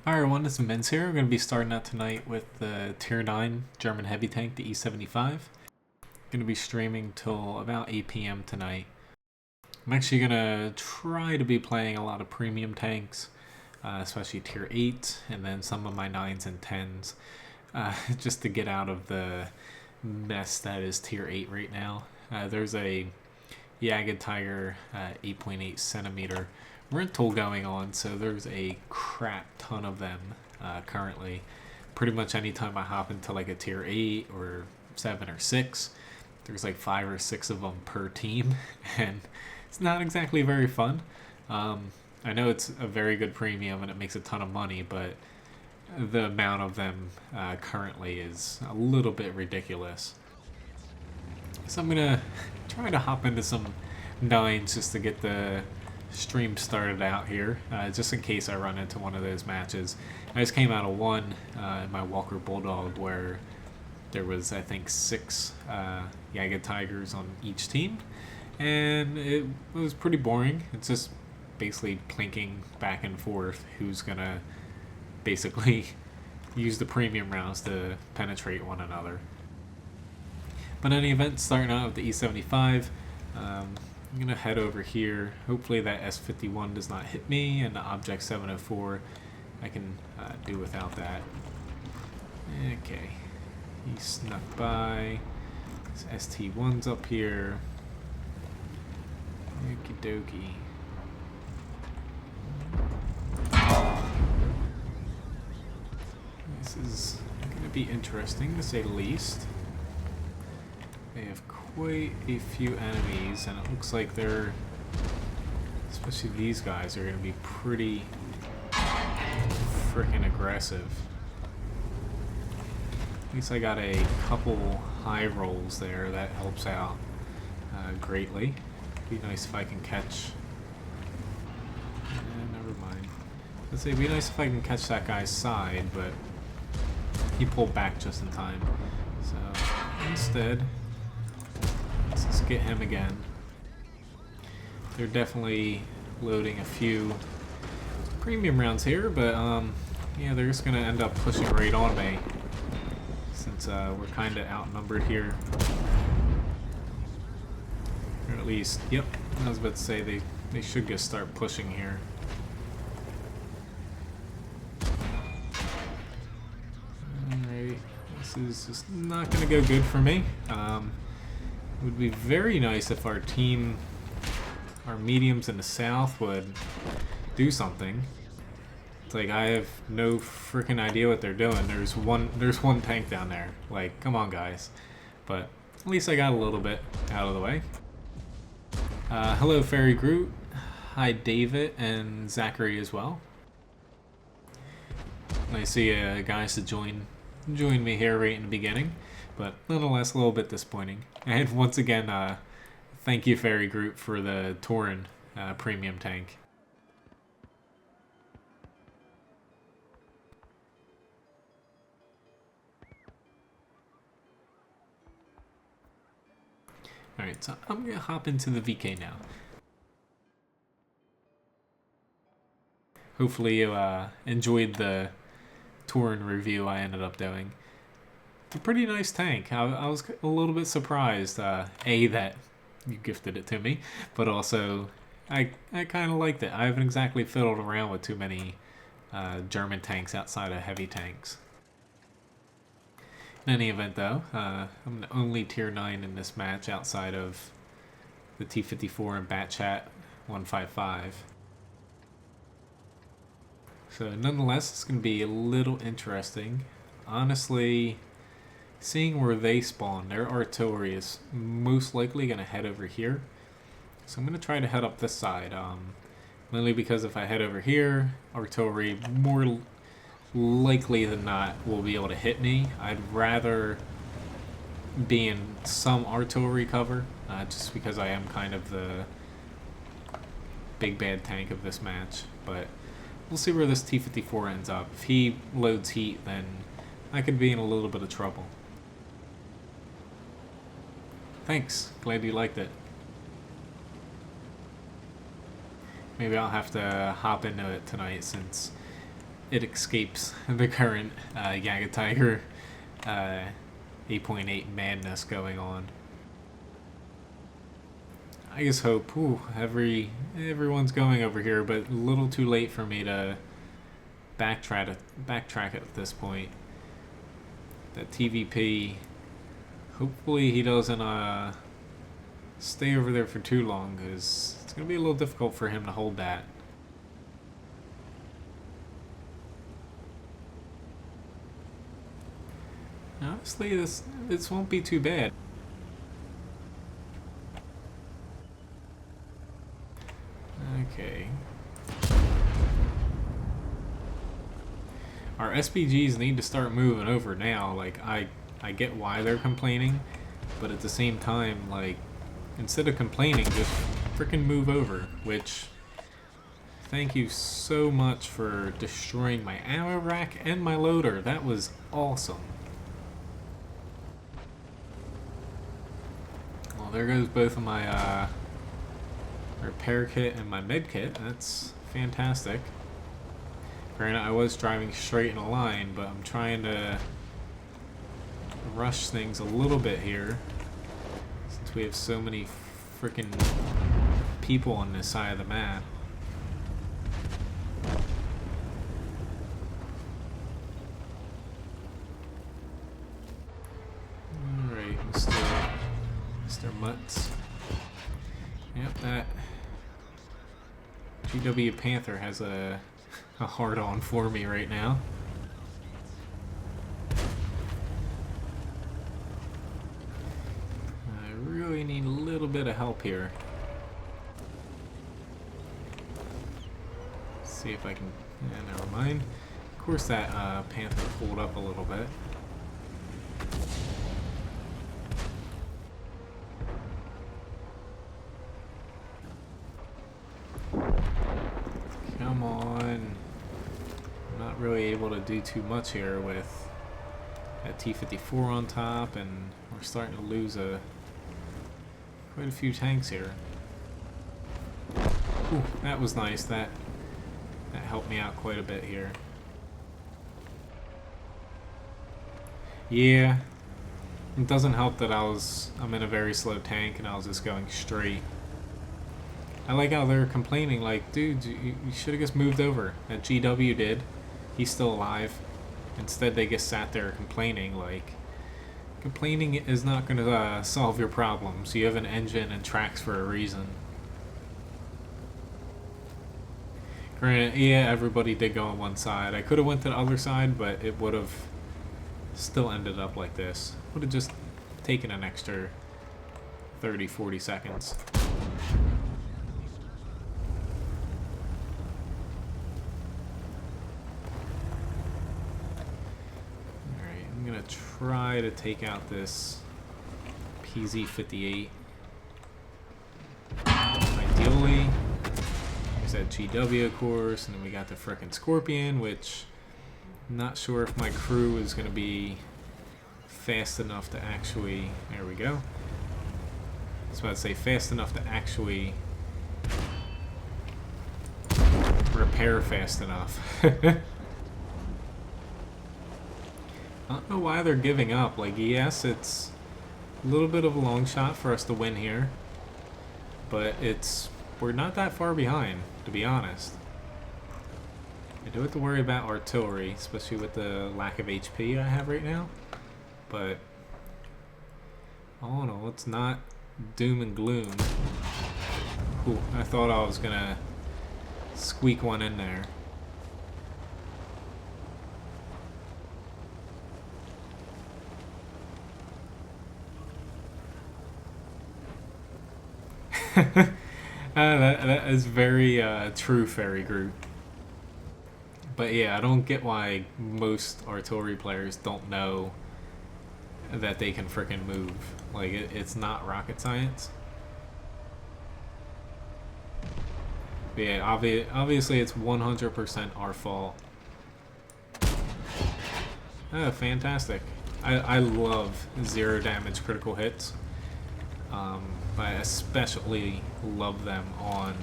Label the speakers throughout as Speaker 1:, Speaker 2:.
Speaker 1: Hi everyone, this is Menz here. We're going to be starting out tonight with the Tier 9 German heavy tank, the E75. Going to be streaming till about 8 p.m. tonight. I'm actually going to try to be playing a lot of premium tanks, especially Tier 8, and then some of my 9s and 10s, just to get out of the mess that is Tier 8 right now. There's a Jagged Tiger 8.8 centimeter rental going on, so there's a crap ton of them currently. Pretty much anytime I hop into like a tier 8 or 7 or 6, there's like 5 or 6 of them per team, and it's not exactly very fun. I know it's a very good premium and it makes a ton of money, but the amount of them currently is a little bit ridiculous. So I'm gonna try to hop into some 9s just to get the stream started out here, just in case I run into one of those matches. I just came out of one in my Walker Bulldog where there was, I think, 6 Jagged Tigers on each team, and it was pretty boring. It's just basically plinking back and forth who's gonna basically use the premium rounds to penetrate one another. But in any event, starting out with the E75, I'm going to head over here. Hopefully that S51 does not hit me, and the Object 704 I can do without that. Okay, he snuck by. This ST1's up here. Okie dokie. This is going to be interesting to say the least. They have quite a few enemies, and it looks like they're, especially these guys, are going to be pretty freaking aggressive. At least I got a couple high rolls there. That helps out greatly. Be nice if I can catch. Never mind. Let's say it'd be nice if I can catch that guy's side, but he pulled back just in time. So instead, let's get him again. They're definitely loading a few premium rounds here, but yeah, they're just gonna end up pushing right on me since we're kind of outnumbered here. Or at least, yep, I was about to say they should just start pushing here. Alright, this is just not gonna go good for me. It would be very nice if our team, our mediums in the south, would do something. It's like I have no freaking idea what they're doing. There's one tank down there. Like, come on, guys. But at least I got a little bit out of the way. Hello, Fairy Groot. Hi, David and Zachary as well. Nice to see you guys to join me here right in the beginning. But nonetheless, a little bit disappointing. And once again, thank you, Fairy Groot, for the Tauren premium tank. Alright, so I'm going to hop into the VK now. Hopefully you enjoyed the Tauren review I ended up doing. It's a pretty nice tank. I was a little bit surprised, A, that you gifted it to me, but also I kind of liked it. I haven't exactly fiddled around with too many German tanks outside of heavy tanks. In any event, though, I'm the only tier 9 in this match outside of the T-54 and Batchat 155. So nonetheless, it's going to be a little interesting. Honestly, seeing where they spawn, their artillery is most likely going to head over here. So I'm going to try to head up this side. Mainly because if I head over here, artillery more likely than not will be able to hit me. I'd rather be in some artillery cover, just because I am kind of the big bad tank of this match. But we'll see where this T-54 ends up. If he loads heat, then I could be in a little bit of trouble. Thanks. Glad you liked it. Maybe I'll have to hop into it tonight since it escapes the current Yaga Tiger 8.8 madness going on. I just hope everyone's going over here, but a little too late for me to backtrack at this point. That TVP, hopefully he doesn't stay over there for too long, because it's going to be a little difficult for him to hold that. Honestly, this won't be too bad. Okay. Our SPGs need to start moving over now. Like, I get why they're complaining, but at the same time, like, instead of complaining, just freaking move over, which, thank you so much for destroying my ammo rack and my loader. That was awesome. Well, there goes both of my repair kit and my med kit. That's fantastic. Granted, I was driving straight in a line, but I'm trying to rush things a little bit here since we have so many freaking people on this side of the map. Alright, Mr. Mutz. Yep, that GW Panther has a hard on for me right now. I really need a little bit of help here. Let's see if I can. Yeah, never mind. Of course, that Panther pulled up a little bit. Come on. I'm not really able to do too much here with that T-54 on top, and we're starting to lose quite a few tanks here. Ooh, that was nice. That helped me out quite a bit here. Yeah, it doesn't help that I'm in a very slow tank and I was just going straight. I like how they're complaining, like, dude, you should have just moved over. That GW did. He's still alive. Instead, they just sat there complaining. Like, complaining is not going to solve your problems. You have an engine and tracks for a reason. Granted, yeah, everybody did go on one side. I could have went to the other side, but it would have still ended up like this. Would have just taken an extra 30-40 seconds. I'm gonna try to take out this PZ-58. Ideally, there's that GW, of course, and then we got the frickin' Scorpion, which I'm not sure if my crew is gonna be fast enough to actually. There we go. I was about to say fast enough to actually repair fast enough. I don't know why they're giving up. Like, yes, it's a little bit of a long shot for us to win here, but we're not that far behind, to be honest. I do have to worry about artillery, especially with the lack of HP I have right now, but all in all, it's not doom and gloom. Ooh, I thought I was gonna squeak one in there. That is very true, Fairy Groot. But yeah, I don't get why most artillery players don't know that they can frickin' move. Like, it's not rocket science. But yeah, obviously it's 100% our fault. Oh, fantastic. I love 0 damage critical hits. I especially love them on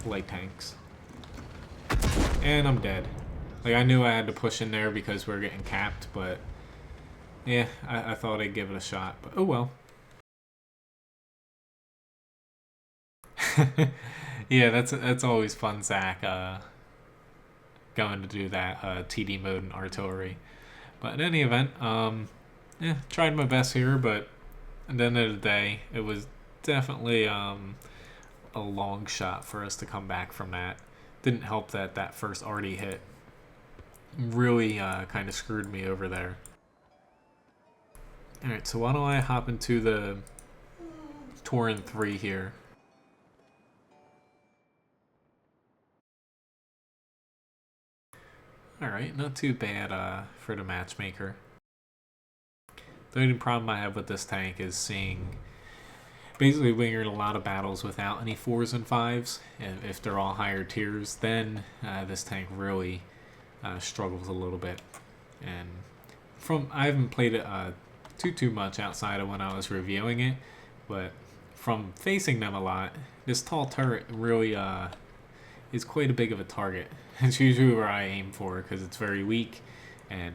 Speaker 1: light tanks. And I'm dead. Like, I knew I had to push in there because we were getting capped, but yeah, I thought I'd give it a shot, but oh well. Yeah, that's always fun, Zach, going to do that TD mode in artillery. But in any event, yeah, tried my best here, but at the end of the day, it was definitely a long shot for us to come back from that. Didn't help that that first arty hit really kind of screwed me over there. Alright, so why don't I hop into the Torin 3 here. Alright, not too bad for the matchmaker. The only problem I have with this tank is seeing basically when you're in a lot of battles without any 4s and 5s, and if they're all higher tiers, then this tank really struggles a little bit. And I haven't played it too much outside of when I was reviewing it, but from facing them a lot, this tall turret really is quite a big of a target. It's usually where I aim for because it's very weak, and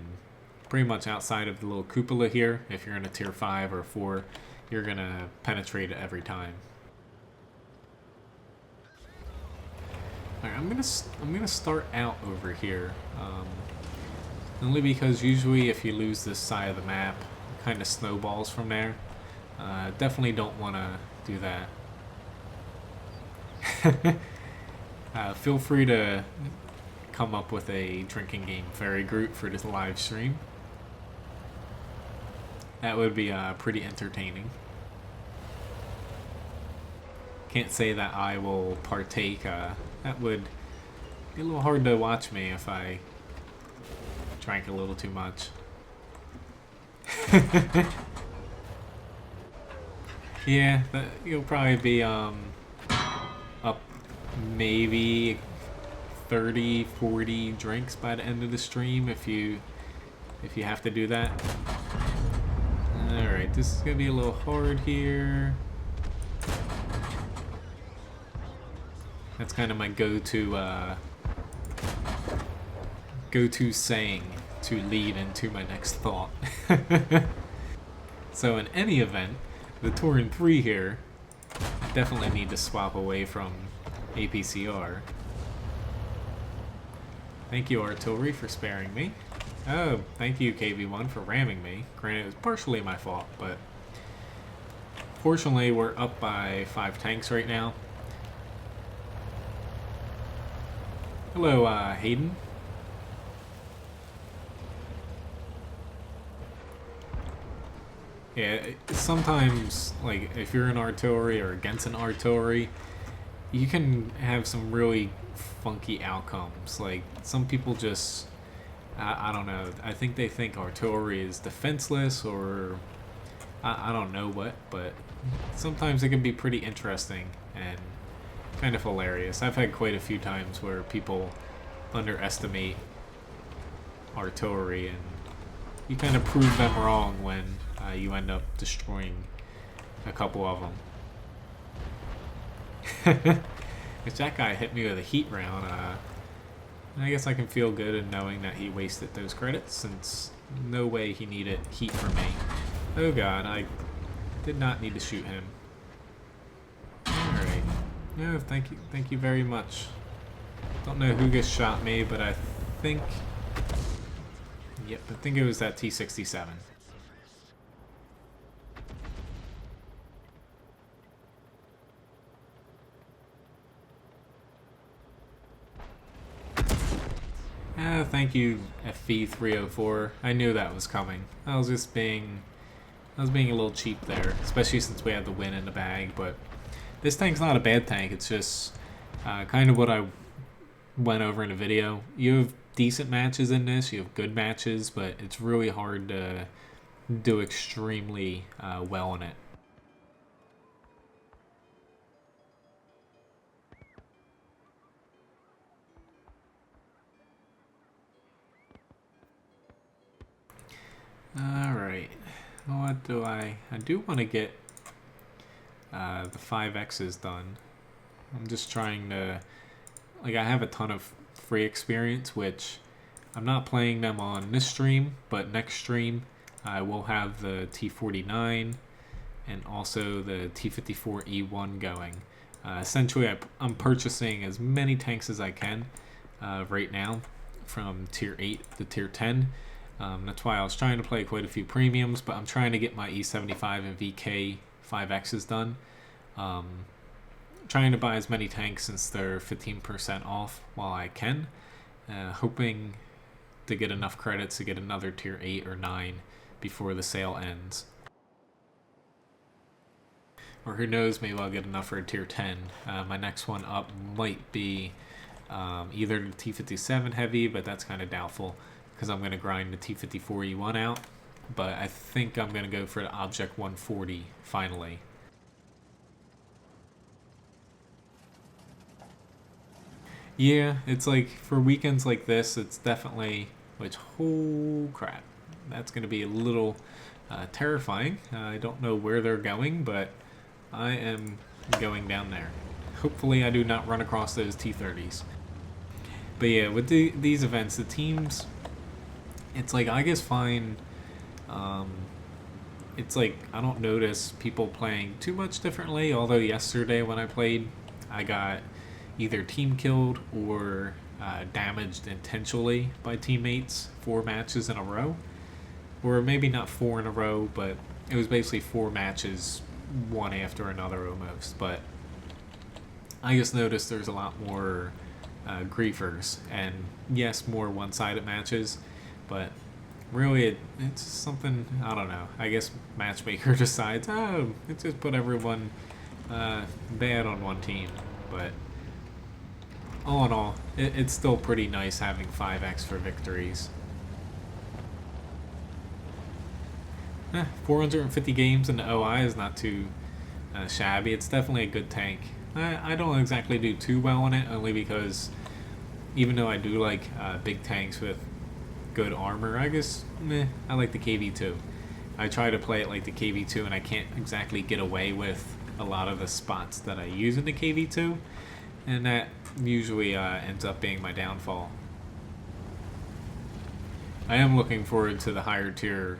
Speaker 1: pretty much outside of the little cupola here, if you're in a tier 5 or 4, you're gonna penetrate it every time. Alright, I'm gonna start out over here, only because usually if you lose this side of the map, it kind of snowballs from there. Definitely don't want to do that. Feel free to come up with a drinking game fairy Groot for this live stream. That would be pretty entertaining. Can't say that I will partake. That would be a little hard to watch me if I drank a little too much. Yeah, you'll probably be up maybe 30-40 drinks by the end of the stream if you have to do that. Alright, this is gonna be a little hard here. That's kind of my go-to saying to lead into my next thought. So in any event, the Torin 3 here, definitely need to swap away from APCR. Thank you, Artillery, for sparing me. Oh, thank you, KV1, for ramming me. Granted, it was partially my fault, but fortunately, we're up by 5 tanks right now. Hello, Hayden. Yeah, sometimes, like, if you're in artillery or against an artillery, you can have some really funky outcomes. Like, some people just, I don't know, I think they think artillery is defenseless, or I don't know what, but sometimes it can be pretty interesting and kind of hilarious. I've had quite a few times where people underestimate artillery, and you kind of prove them wrong when you end up destroying a couple of them. If that guy hit me with a heat round, I guess I can feel good in knowing that he wasted those credits, since no way he needed heat from me. Oh god, I did not need to shoot him. Alright. No, thank you very much. Don't know who just shot me, but I think... Yep, I think it was that T-67. Thank you, FV304. I knew that was coming. I was being a little cheap there, especially since we had the win in the bag, but this tank's not a bad tank. It's just kind of what I went over in the video. You have decent matches in this, you have good matches, but it's really hard to do extremely well in it. Alright, what do I do want to get the 5X's done. I'm just trying to, like, I have a ton of free experience, which I'm not playing them on this stream, but next stream I will have the T49 and also the T54E1 going. Essentially, I'm purchasing as many tanks as I can right now from tier 8 to tier 10. That's why I was trying to play quite a few premiums, but I'm trying to get my E75 and VK 5Xs done. Trying to buy as many tanks since they're 15% off while I can. Hoping to get enough credits to get another tier 8 or 9 before the sale ends. Or who knows, maybe I'll get enough for a tier 10. My next one up might be either the T57 heavy, but that's kind of doubtful because I'm going to grind the T54E1 out. But I think I'm going to go for the Object 140 finally. Yeah, it's like for weekends like this, it's definitely, which, oh crap, that's going to be a little terrifying. I don't know where they're going, but I am going down there. Hopefully I do not run across those T30s. But yeah, with these events, the teams, it's like I just find, it's like I don't notice people playing too much differently, although yesterday when I played, I got either team killed or damaged intentionally by teammates 4 matches in a row. Or maybe not 4 in a row, but it was basically 4 matches, one after another almost. But I just noticed there's a lot more griefers, and yes, more one-sided matches, but really it's something, I don't know, I guess matchmaker decides, oh, let's just put everyone bad on one team. But all in all, it's still pretty nice having 5x for victories. 450 games in the OI is not too shabby. It's definitely a good tank. I don't exactly do too well on it, only because even though I do like big tanks with good armor, I guess I like the KV2. I try to play it like the KV2, and I can't exactly get away with a lot of the spots that I use in the KV2, and that usually ends up being my downfall. I am looking forward to the higher tier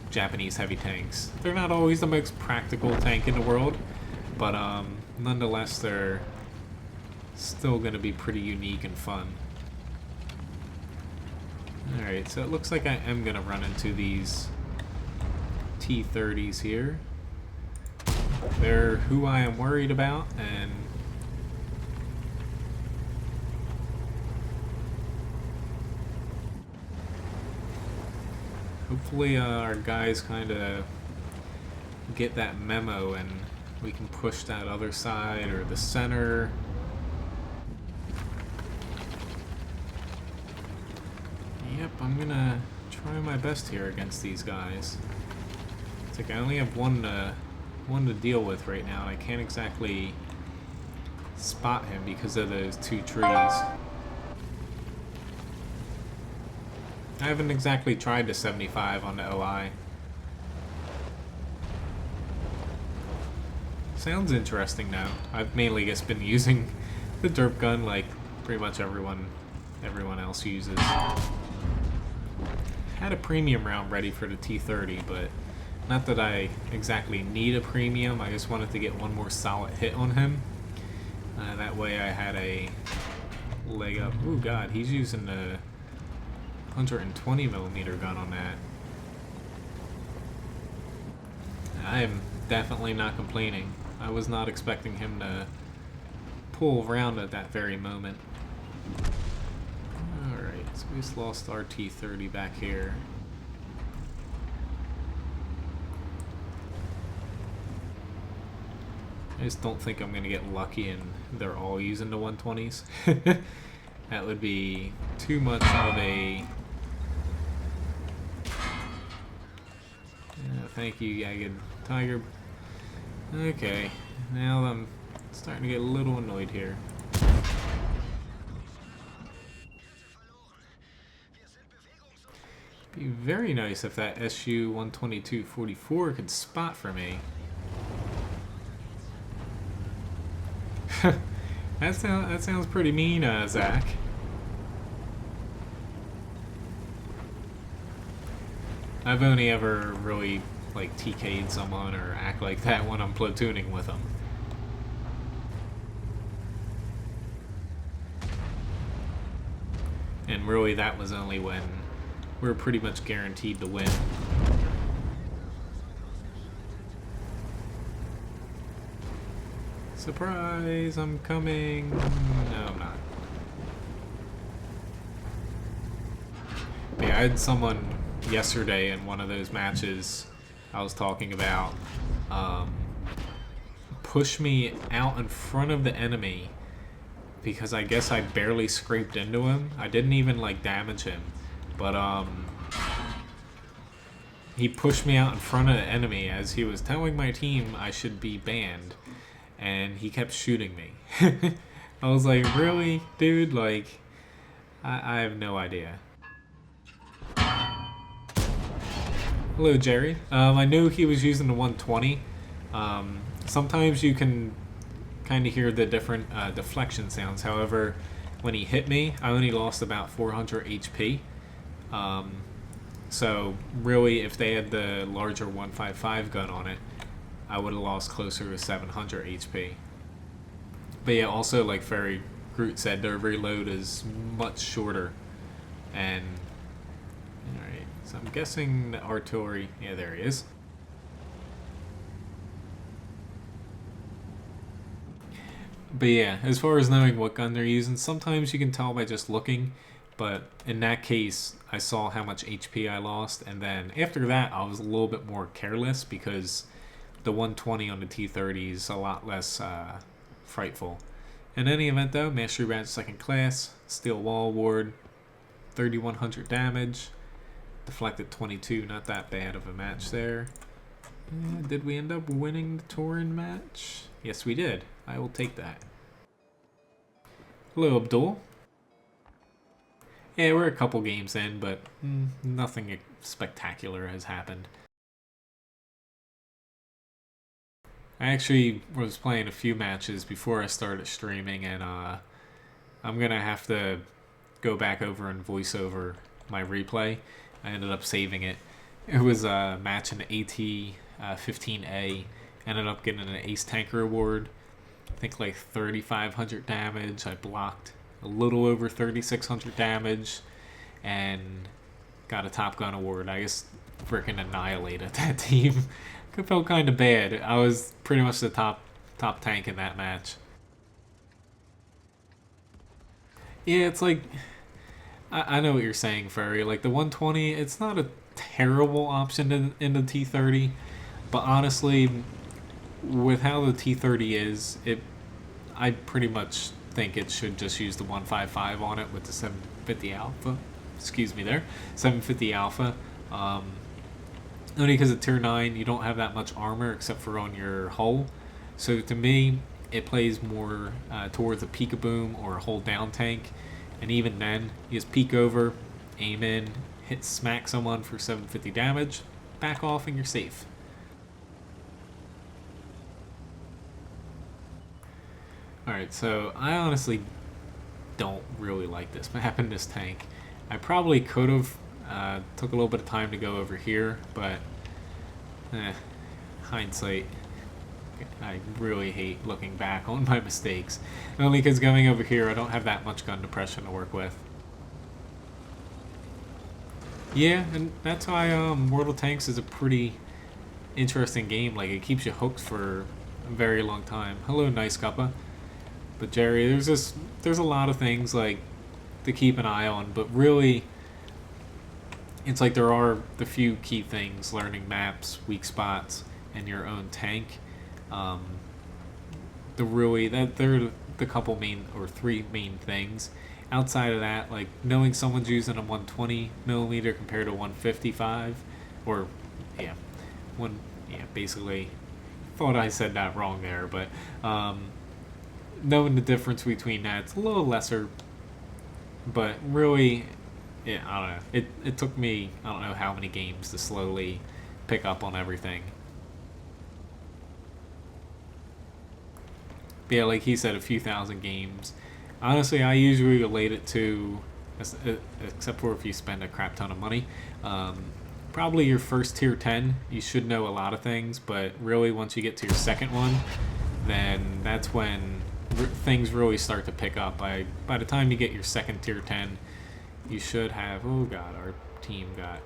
Speaker 1: Japanese heavy tanks. They're not always the most practical tank in the world, but nonetheless they're still going to be pretty unique and fun. Alright, so it looks like I am going to run into these T30s here. They're who I am worried about, and hopefully our guys kind of get that memo and we can push that other side or the center. Yep, I'm gonna try my best here against these guys. It's like I only have one to deal with right now, and I can't exactly spot him because of those 2 trees. I haven't exactly tried the 75 on the OI. Sounds interesting now. I've mainly just been using the derp gun like pretty much everyone else uses. Had a premium round ready for the T30, but not that I exactly need a premium. I just wanted to get one more solid hit on him. That way I had a leg up. Ooh god, he's using the 120mm gun on that. I am definitely not complaining. I was not expecting him to pull around at that very moment. Alright, so we just lost our T30 back here. I just don't think I'm going to get lucky and they're all using the 120s. That would be too much of a... thank you, Jagged Tiger. Okay, now I'm starting to get a little annoyed here. Be very nice if that SU-122-44 could spot for me. That sounds pretty mean, Zach. I've only ever really like TK'd someone or act like that when I'm platooning with them. And really that was only when we were pretty much guaranteed to win. Surprise, I'm coming. No, I'm not. Yeah, I had someone yesterday in one of those matches I was talking about push me out in front of the enemy because I guess I barely scraped into him. I didn't even like damage him, but he pushed me out in front of the enemy as he was telling my team I should be banned, and he kept shooting me. I was like, really, dude? Like, I have no idea. Hello, Jerry. I knew he was using the 120. Sometimes you can kind of hear the different deflection sounds. However, when he hit me, I only lost about 400 HP. So really, if they had the larger 155 gun on it, I would have lost closer to 700 HP. But yeah, also like Fairy Groot said, their reload is much shorter. And alright, so I'm guessing the artillery, yeah, there he is. But yeah, as far as knowing what gun they're using, sometimes you can tell by just looking. But in that case, I saw how much HP I lost, and then after that, I was a little bit more careless because the 120 on the T-30 is a lot less frightful. In any event, though, Mastery Badge 2nd Class, Steel Wall Award, 3,100 damage, deflected 22, not that bad of a match there. Did we end up winning the Tauren match? Yes, we did. I will take that. Hello, Abdul. Yeah, we're a couple games in, but nothing spectacular has happened. I actually was playing a few matches before I started streaming, and I'm going to have to go back over and voice over my replay. I ended up saving it. It was a match in AT-15A. Ended up getting an Ace Tanker Award. I think like 3,500 damage. I blocked a little over 3,600 damage and got a Top Gun Award. I just freaking annihilated that team. I felt kind of bad. I was pretty much the top tank in that match. Yeah, it's like, I know what you're saying, Furry. Like the 120, it's not a terrible option in the T-30, but honestly, with how the T-30 is, I pretty much think it should just use the 155 on it with the 750 Alpha. Excuse me there. 750 Alpha. Only because of Tier 9, you don't have that much armor except for on your hull. So to me, it plays more towards a peek-a-boom or a hold down tank. And even then, you just peek over, aim in, hit smack someone for 750 damage, back off and you're safe. Alright, so I honestly don't really like this map in this tank. I probably could have took a little bit of time to go over here, but hindsight, I really hate looking back on my mistakes. Only because going over here, I don't have that much gun depression to work with. Yeah, and that's why World of Tanks is a pretty interesting game. Like, it keeps you hooked for a very long time. Hello, Nice Cuppa. But Jerry, there's a lot of things like to keep an eye on, but really, it's like there are the few key things: learning maps, weak spots, and your own tank. They're the couple main or three main things. Outside of that, like knowing someone's using a 120 millimeter compared to 155, or basically, thought I said that wrong there, but knowing the difference between that, it's a little lesser, but really, yeah, I don't know. It took me, I don't know how many games to slowly pick up on everything. But yeah, like he said, a few thousand games. Honestly, I usually relate it to, except for if you spend a crap ton of money, probably your first tier 10, you should know a lot of things, but really once you get to your second one, then that's when things really start to pick up. By the time you get your second tier 10, you should have... Oh god, our team got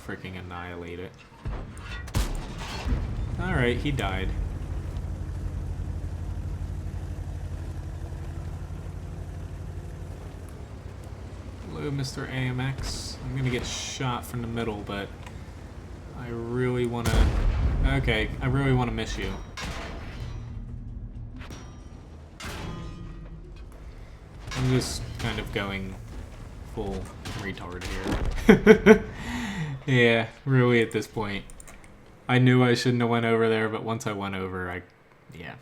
Speaker 1: freaking annihilated. Alright, he died. Hello, Mr. AMX. I'm gonna get shot from the middle, but I really wanna... Okay, I really wanna miss you. I'm just kind of going full retard here. Yeah, really at this point. I knew I shouldn't have went over there, but once I went over, yeah.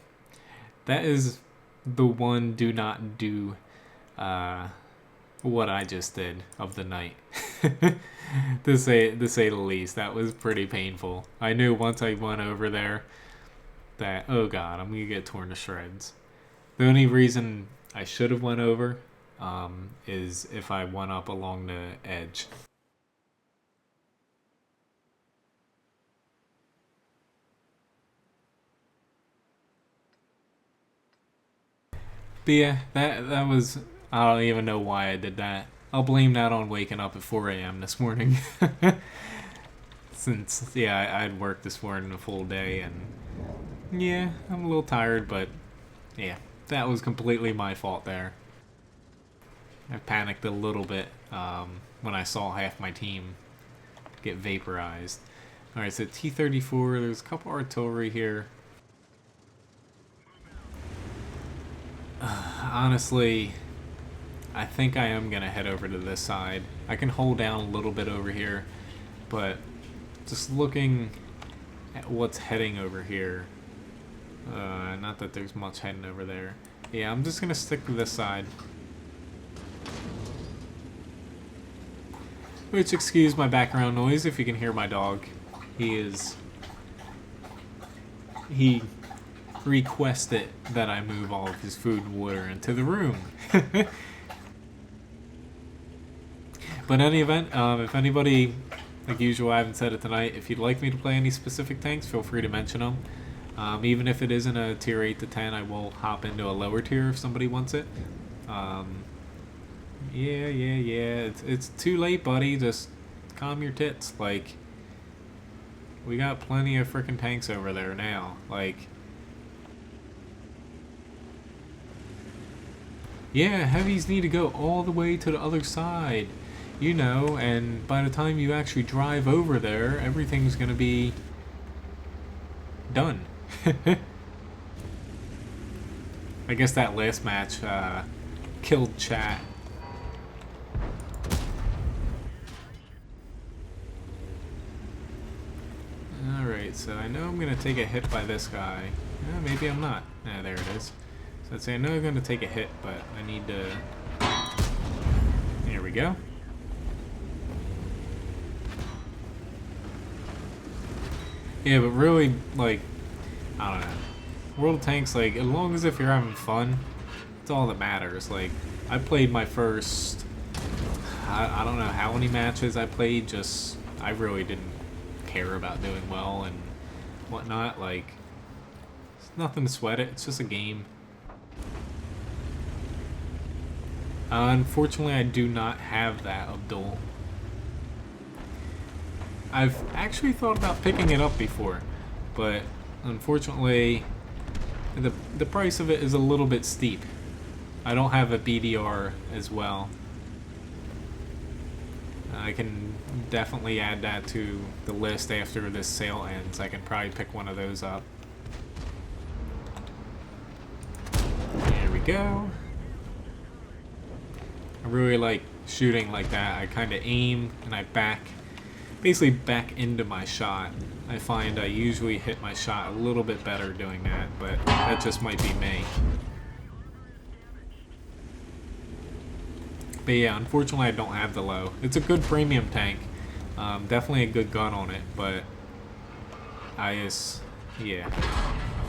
Speaker 1: That is the one do not do what I just did of the night. to say the least. That was pretty painful. I knew once I went over there that, oh god, I'm gonna get torn to shreds. The only reason I should have went over is if I went up along the edge. But yeah, that was... I don't even know why I did that. I'll blame that on waking up at 4 a.m. this morning. Since, yeah, I'd worked this morning a full day, and yeah, I'm a little tired, but yeah, that was completely my fault there. I panicked a little bit when I saw half my team get vaporized. Alright, so T-34, there's a couple artillery here. Honestly, I think I am going to head over to this side. I can hold down a little bit over here, but just looking at what's heading over here, not that there's much heading over there. Yeah, I'm just going to stick to this side. Which, excuse my background noise if you can hear my dog. He requested that I move all of his food and water into the room. But in any event, if anybody, like usual, I haven't said it tonight, if you'd like me to play any specific tanks, feel free to mention them. Even if it isn't a tier 8 to 10, I will hop into a lower tier if somebody wants it. Yeah. It's too late, buddy. Just calm your tits. Like, we got plenty of freaking tanks over there now. Like, yeah, heavies need to go all the way to the other side. You know, and by the time you actually drive over there, everything's gonna be done. I guess that last match killed chat. Alright, so I know I'm gonna take a hit by this guy. Maybe I'm not. There it is. So I'd say I know I'm gonna take a hit, but I need to... There we go. Yeah, but really, like, I don't know. World of Tanks, like, as long as if you're having fun, it's all that matters. Like, I played my first, I don't know how many matches I played, just, I really didn't care about doing well and whatnot. Like, it's nothing to sweat it, it's just a game. Unfortunately, I do not have that Abdul. I've actually thought about picking it up before, but unfortunately, the price of it is a little bit steep. I don't have a BDR as well. I can definitely add that to the list after this sale ends. I can probably pick one of those up. There we go. I really like shooting like that. I kind of aim and I basically back into my shot. I find I usually hit my shot a little bit better doing that, but that just might be me. But yeah, unfortunately I don't have the low. It's a good premium tank. Definitely a good gun on it, but yeah.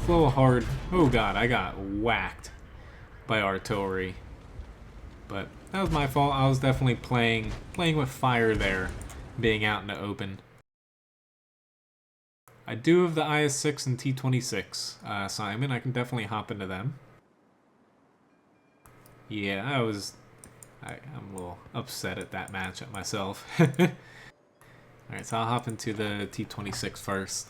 Speaker 1: Flow hard. Oh god, I got whacked by artillery. But that was my fault. I was definitely playing with fire there. being out in the open. I do have the IS-6 and T-26 Simon. I can definitely hop into them. Yeah, I'm a little upset at that match at myself. Alright, so I'll hop into the T-26 first.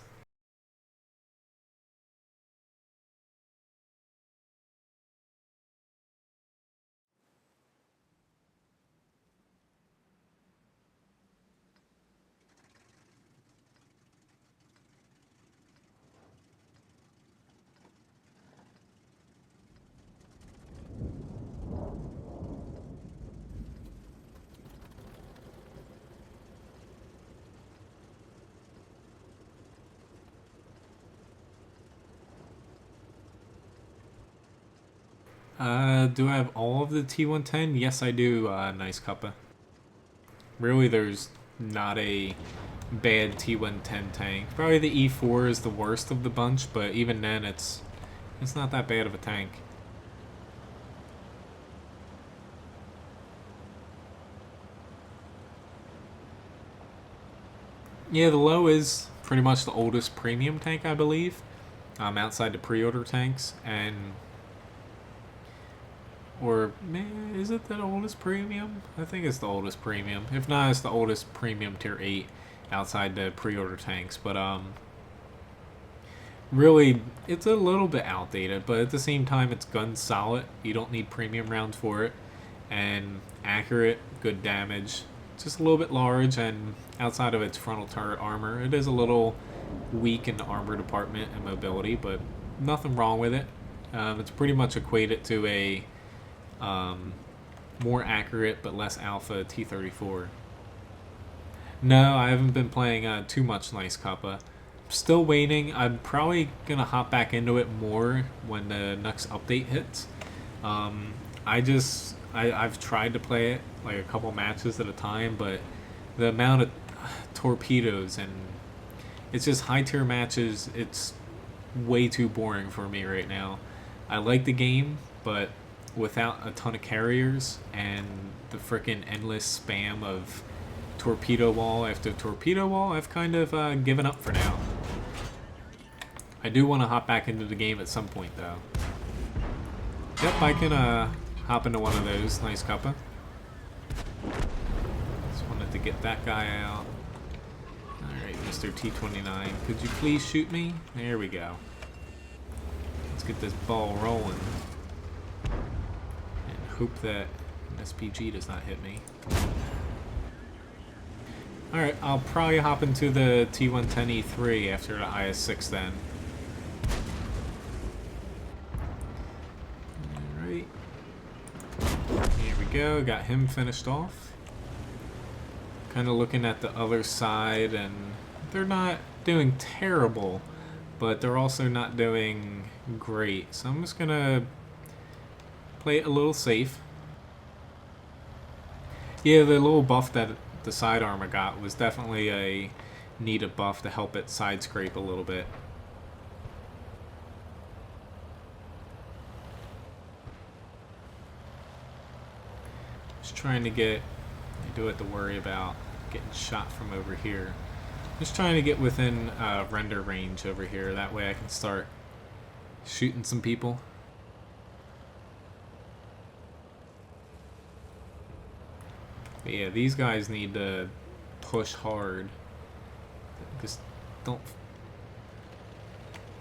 Speaker 1: Do I have all of the T110? Yes, I do, nice Cuppa. Really, there's not a bad T110 tank. Probably the E4 is the worst of the bunch, but even then, it's not that bad of a tank. Yeah, the low is pretty much the oldest premium tank, I believe, outside the pre-order tanks, and or is it the oldest premium? I think it's the oldest premium. If not, it's the oldest premium tier 8 outside the pre-order tanks. But really, it's a little bit outdated, but at the same time, it's gun solid. You don't need premium rounds for it, and accurate, good damage. Just a little bit large, and outside of its frontal turret armor, it is a little weak in the armor department and mobility, but nothing wrong with it. It's pretty much equated to a more accurate but less alpha T-34. No, I haven't been playing too much Nice Cuppa. Still waiting. I'm probably gonna hop back into it more when the next update hits. I've tried to play it like a couple matches at a time, but the amount of torpedoes and it's just high tier matches, it's way too boring for me right now. I like the game, but without a ton of carriers and the frickin' endless spam of torpedo wall after torpedo wall, I've kind of given up for now. I do want to hop back into the game at some point, though. Yep, I can hop into one of those. Nice Cuppa. Just wanted to get that guy out. Alright, Mr. T-29. Could you please shoot me? There we go. Let's get this ball rolling. Hope that an SPG does not hit me. Alright, I'll probably hop into the T110E3 after the IS-6 then. Alright. Here we go, got him finished off. Kind of looking at the other side, and they're not doing terrible, but they're also not doing great. So I'm just gonna play it a little safe. Yeah, the little buff that the side armor got was definitely a needed buff to help it side scrape a little bit. Just trying to get, I do have to worry about getting shot from over here. Just trying to get within render range over here. That way I can start shooting some people. But yeah, these guys need to push hard. Just don't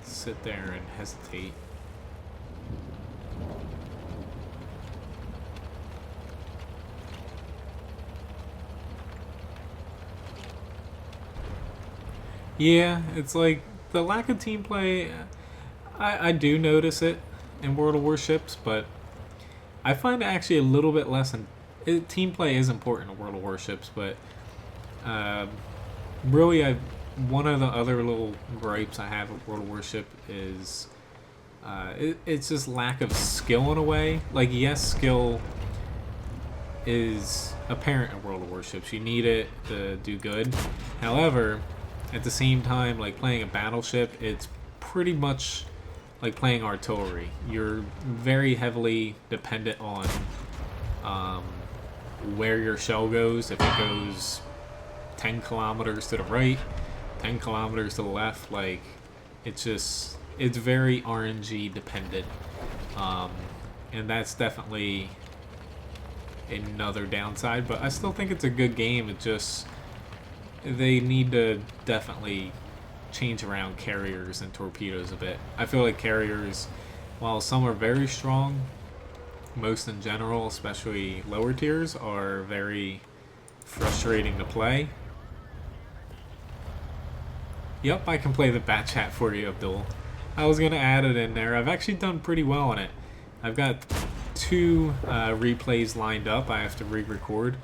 Speaker 1: sit there and hesitate. Yeah, it's like the lack of team play. I do notice it in World of Warships, but I find it actually a little bit less. Team play is important in World of Warships, but really, one of the other little gripes I have with World of Warship is it's just lack of skill in a way. Like, yes, skill is apparent in World of Warships. You need it to do good. However, at the same time, like playing a battleship, it's pretty much like playing artillery. You're very heavily dependent on where your shell goes. If it goes 10 kilometers to the right, 10 kilometers to the left. Like, it's just, it's very RNG dependent. And that's definitely another downside, but I still think it's a good game. It just, they need to definitely change around carriers and torpedoes a bit. I feel like carriers, while some are very strong, most in general, especially lower tiers, are very frustrating to play. Yep, I can play the bat chat for you, Abdul. I was going to add it in there. I've actually done pretty well on it. I've got 2 replays lined up. I have to re-record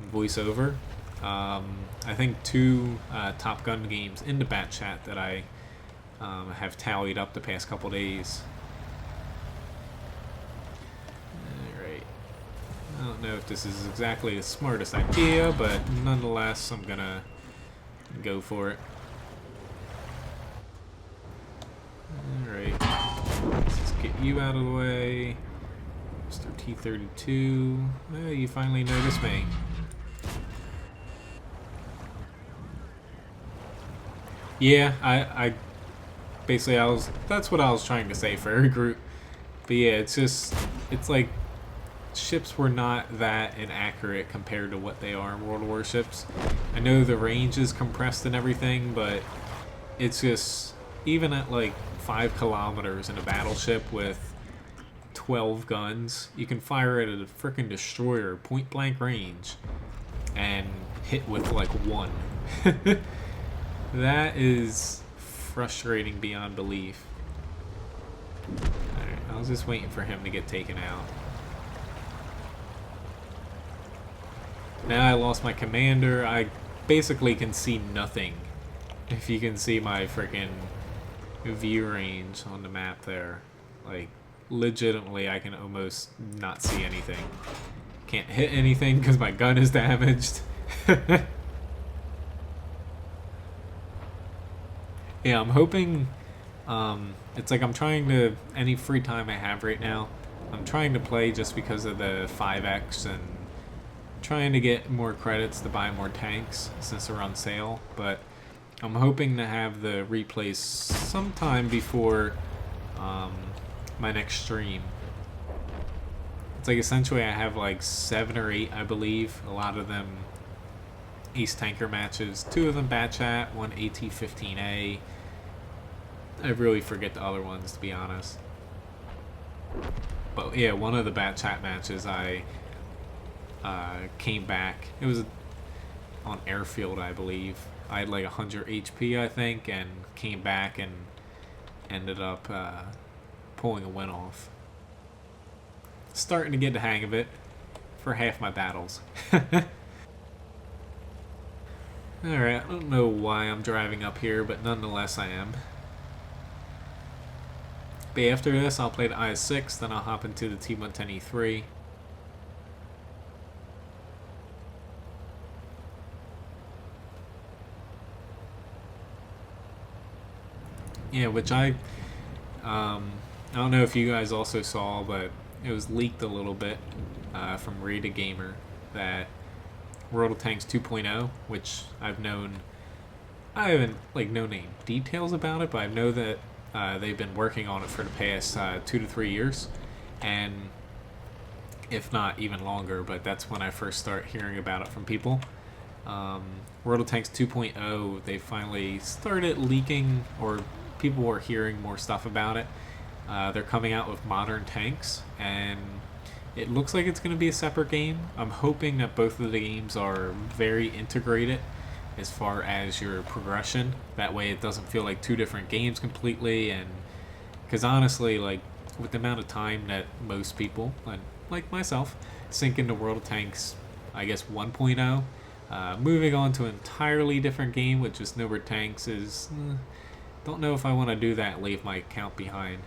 Speaker 1: and voice over. I think 2 Top Gun games in the bat chat that I have tallied up the past couple days. Alright. I don't know if this is exactly the smartest idea, but nonetheless, I'm gonna go for it. Alright. Let's just get you out of the way. Mr. T-32. Oh, you finally noticed me. Yeah, I basically, that's what I was trying to say for every group. But yeah, it's just, it's like, ships were not that inaccurate compared to what they are in World of Warships. I know the range is compressed and everything, but it's just, even at like 5 kilometers in a battleship with 12 guns, you can fire it at a freaking destroyer, point blank range, and hit with like 1. That is frustrating beyond belief. Alright, I was just waiting for him to get taken out. Now I lost my commander. I basically can see nothing. If you can see my freaking view range on the map there. Like, legitimately, I can almost not see anything. Can't hit anything because my gun is damaged. Yeah, I'm hoping, it's like I'm trying to, any free time I have right now, I'm trying to play just because of the 5X and trying to get more credits to buy more tanks since they're on sale, but I'm hoping to have the replays sometime before my next stream. It's like essentially I have like 7 or 8, I believe, a lot of them Ace Tanker matches, 2 of them bat chat, 1 AT-15A. I really forget the other ones, to be honest. But yeah, one of the bat chat matches I came back. It was on Airfield, I believe. I had like 100 HP, I think, and came back and ended up pulling a win off. Starting to get the hang of it for half my battles. Alright, I don't know why I'm driving up here, but nonetheless I am. But after this, I'll play the IS-6, then I'll hop into the T-110E3. Yeah, which I don't know if you guys also saw, but it was leaked a little bit from Rita Gamer that World of Tanks 2.0, which I've known, I haven't like known any details about it, but I know that they've been working on it for the past 2 to 3 years, and if not even longer, but that's when I first start hearing about it from people. World of Tanks 2.0, they finally started leaking, or people were hearing more stuff about it. They're coming out with modern tanks, and it looks like it's going to be a separate game. I'm hoping that both of the games are very integrated as far as your progression. That way it doesn't feel like 2 different games completely. And because honestly, like with the amount of time that most people, and like myself, sink into World of Tanks, I guess 1.0, moving on to an entirely different game with just numbered tanks is, don't know if I want to do that and leave my account behind.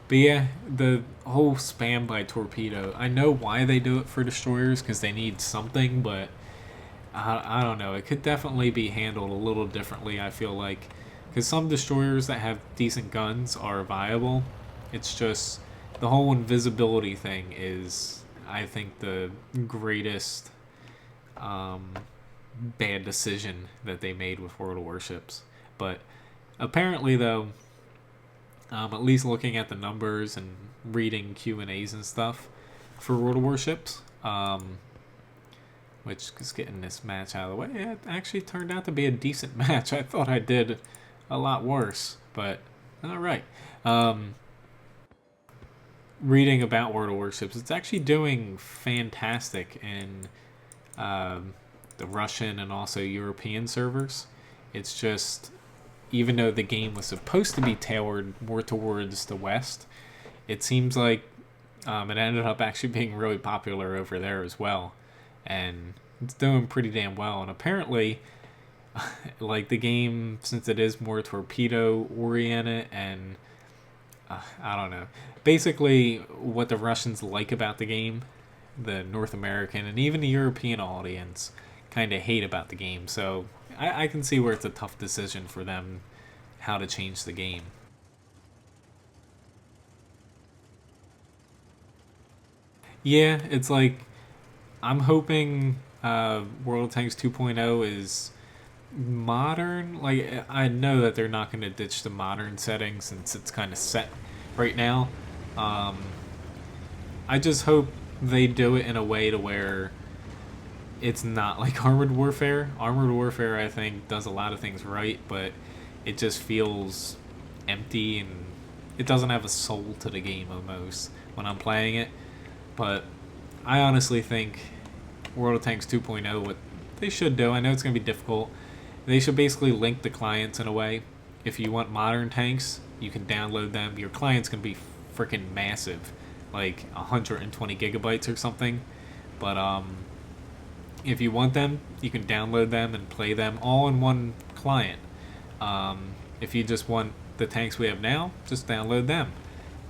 Speaker 1: But yeah, the whole spam by torpedo, I know why they do it for destroyers, because they need something, but I don't know. It could definitely be handled a little differently, I feel like. Because some destroyers that have decent guns are viable. It's just, the whole invisibility thing is, I think, the greatest bad decision that they made with World of Warships. But apparently, though, at least looking at the numbers and reading Q&As and stuff for World of Warships, which is getting this match out of the way, it actually turned out to be a decent match. I thought I did a lot worse, but all right. Reading about World of Warships, it's actually doing fantastic in the Russian and also European servers. It's just, even though the game was supposed to be tailored more towards the West, it seems like it ended up actually being really popular over there as well. And it's doing pretty damn well. And apparently, like the game, since it is more torpedo oriented and I don't know, basically what the Russians like about the game, the North American and even the European audience kind of hate about the game. So I can see where it's a tough decision for them how to change the game. Yeah, it's like I'm hoping World of Tanks 2.0 is modern. Like, I know that they're not going to ditch the modern setting since it's kind of set right now. I just hope they do it in a way to where it's not like Armored Warfare. Armored Warfare, I think, does a lot of things right, but it just feels empty and it doesn't have a soul to the game almost when I'm playing it. But I honestly think World of Tanks 2.0, what they should do, I know it's going to be difficult, they should basically link the clients in a way. If you want modern tanks, you can download them. Your client's going to be freaking massive, like 120 gigabytes or something. But if you want them, you can download them and play them all in one client. If you just want the tanks we have now, just download them.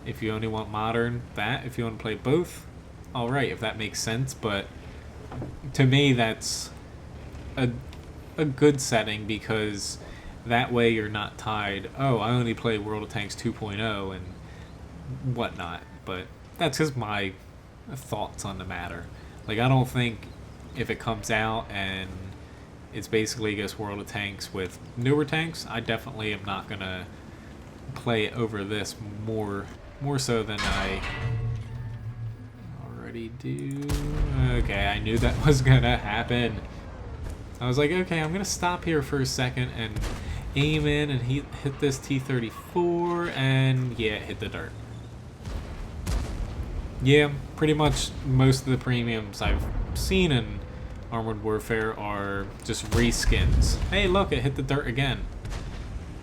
Speaker 1: If you only want modern, that. If you want to play both, alright, if that makes sense. But to me, that's a good setting, because that way you're not tied, oh, I only play World of Tanks 2.0 and whatnot. But that's just my thoughts on the matter. Like, I don't think if it comes out and it's basically just World of Tanks with newer tanks, I definitely am not going to play over this more so than I already do. Okay, I knew that was going to happen. I was like, okay, I'm going to stop here for a second and aim in and hit this T-34, and yeah, hit the dirt. Yeah, pretty much most of the premiums I've seen in Armored Warfare are just reskins. Hey, look, it hit the dirt again.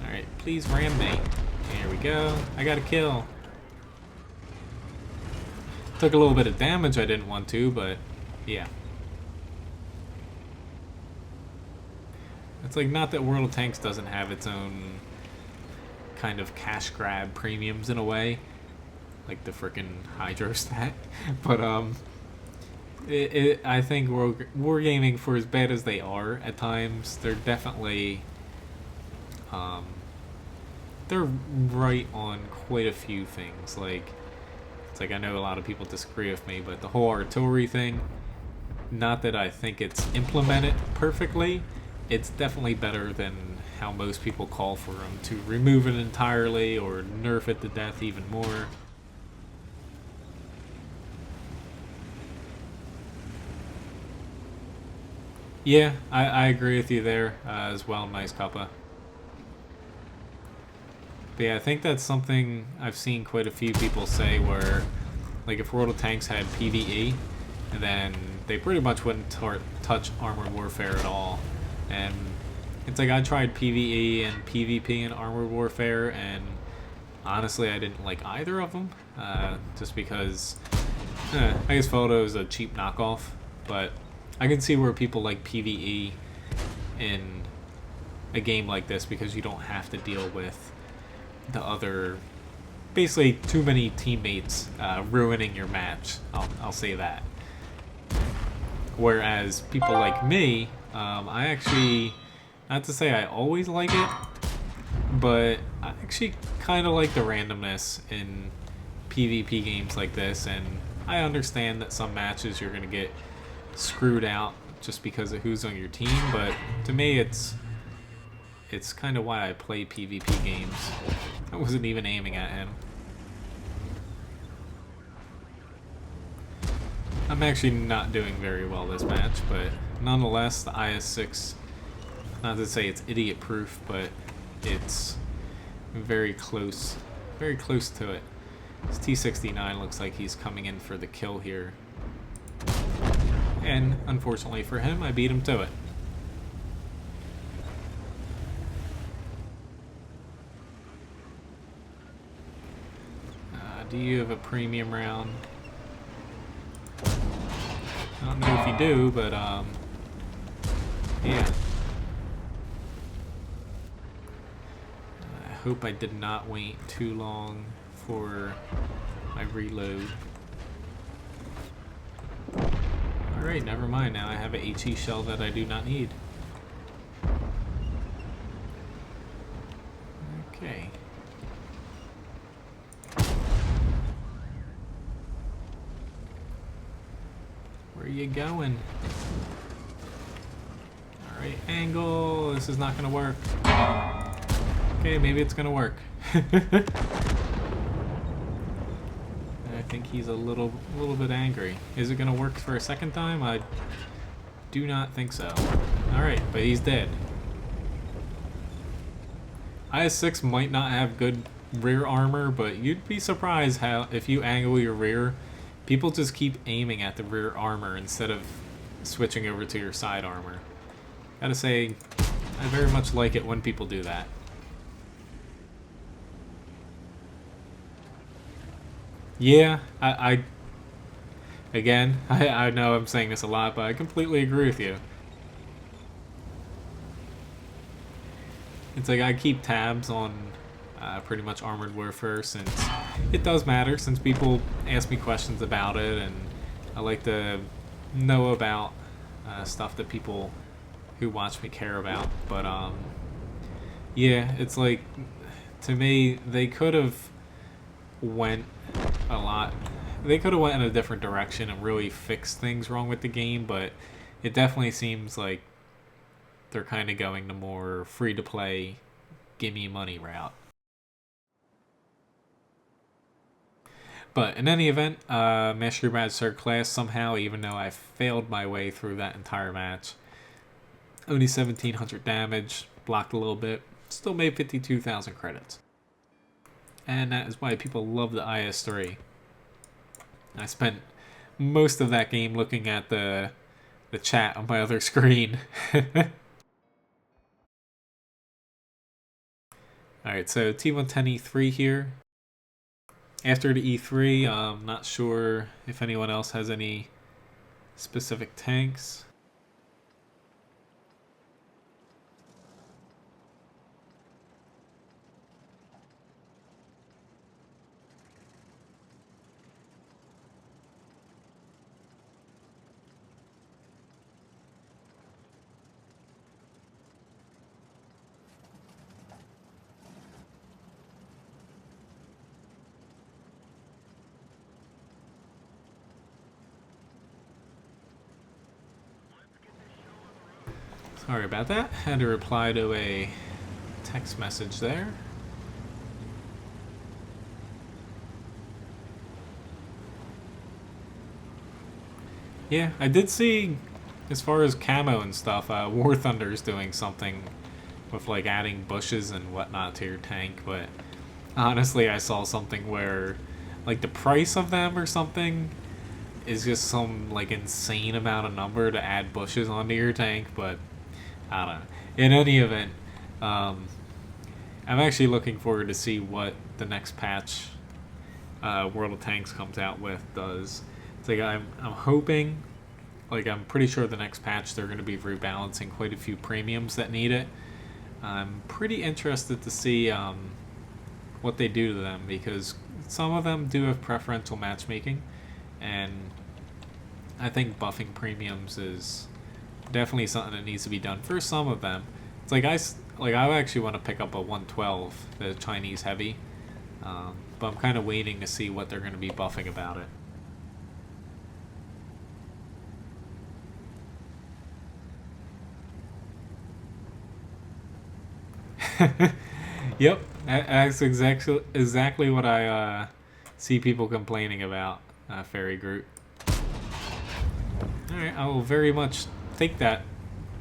Speaker 1: Alright, please ram me. Here we go. I got a kill. Took a little bit of damage I didn't want to, but yeah. It's like, not that World of Tanks doesn't have its own kind of cash grab premiums in a way, like the frickin' Hydro stat, but I think wargaming, for as bad as they are at times, they're definitely they're right on quite a few things. Like, it's like, I know a lot of people disagree with me, but the whole artillery thing, not that I think it's implemented perfectly, it's definitely better than how most people call for them to remove it entirely or nerf it to death even more. Yeah, I agree with you there as well, Nice Cuppa. But yeah, I think that's something I've seen quite a few people say, where, like, if World of Tanks had PvE, then they pretty much wouldn't touch Armored Warfare at all. And it's like, I tried PvE and PvP in Armored Warfare, and honestly, I didn't like either of them, just because I just felt it was a cheap knockoff. But I can see where people like PvE in a game like this, because you don't have to deal with the other, basically too many teammates ruining your match. I'll say that. Whereas people like me, I actually, not to say I always like it, but I actually kind of like the randomness in PvP games like this, and I understand that some matches you're going to get screwed out just because of who's on your team, but to me it's kind of why I play PvP games. I wasn't even aiming at him. I'm actually not doing very well this match, but nonetheless, the IS-6, not to say it's idiot-proof, but it's very close to it. This T-69 looks like he's coming in for the kill here. And unfortunately for him, I beat him to it. Do you have a premium round? I don't know if you do, but yeah. I hope I did not wait too long for my reload. Alright, never mind. Now I have a HE shell that I do not need. Okay. Where are you going? Alright, angle. This is not gonna work. Okay, maybe it's gonna work. I think he's a little bit angry. Is it gonna work for a second time? I do not think so. Alright, but he's dead. IS-6 might not have good rear armor, but you'd be surprised how if you angle your rear, people just keep aiming at the rear armor instead of switching over to your side armor. Gotta say, I very much like it when people do that. Yeah, I know I'm saying this a lot, but I completely agree with you. It's like I keep tabs on pretty much Armored Warfare since it does matter, since people ask me questions about it, and I like to know about stuff that people who watch me care about. But yeah, it's like, to me, they could have went in a different direction and really fixed things wrong with the game, but it definitely seems like they're kind of going the more free-to-play, gimme money route. But in any event, Master Badge third class somehow, even though I failed my way through that entire match. Only 1,700 damage, blocked a little bit, still made 52,000 credits. And that is why people love the IS-3. I spent most of that game looking at the chat on my other screen. Alright, so T110E3 here. After the E3, I'm not sure if anyone else has any specific tanks. Sorry about that. Had to reply to a text message there. Yeah, I did see, as far as camo and stuff, War Thunder is doing something with like adding bushes and whatnot to your tank, but honestly I saw something where like the price of them or something is just some like insane amount of number to add bushes onto your tank, but I don't know. In any event, I'm actually looking forward to see what the next patch World of Tanks comes out with does. It's like I'm hoping, like I'm pretty sure the next patch they're going to be rebalancing quite a few premiums that need it. I'm pretty interested to see what they do to them, because some of them do have preferential matchmaking, and I think buffing premiums is definitely something that needs to be done for some of them. It's like I actually want to pick up a 112, the Chinese heavy, but I'm kind of waiting to see what they're going to be buffing about it. Yep, that's exactly what I see people complaining about, Fairy Groot. Alright, I will very much take that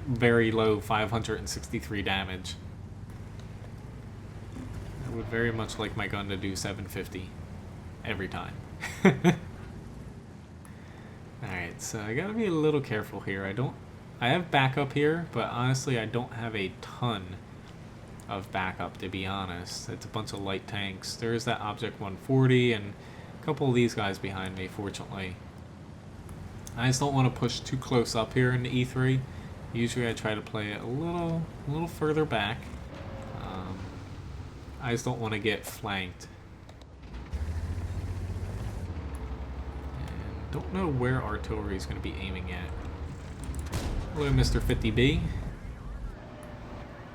Speaker 1: very low 563 damage. I would very much like my gun to do 750 every time. Alright, so I gotta be a little careful here. I have backup here, but honestly I don't have a ton of backup, to be honest. It's a bunch of light tanks. There's that Object 140 and a couple of these guys behind me, fortunately. I just don't want to push too close up here in the E3. Usually I try to play it a little further back. I just don't want to get flanked. And don't know where artillery is going to be aiming at. Hello, Mr. 50B.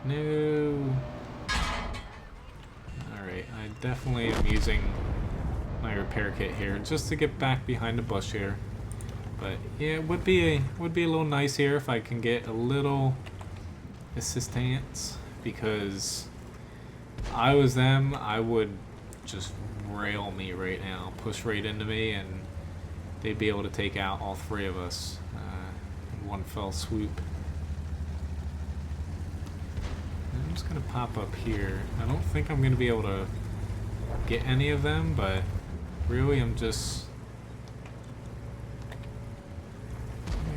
Speaker 1: No. Alright, I definitely am using my repair kit here just to get back behind the bush here. But yeah, it would be a little nice here if I can get a little assistance, because if I was them, I would just rail me right now, push right into me, and they'd be able to take out all three of us in one fell swoop. I'm just gonna pop up here. I don't think I'm gonna be able to get any of them, but really I'm just...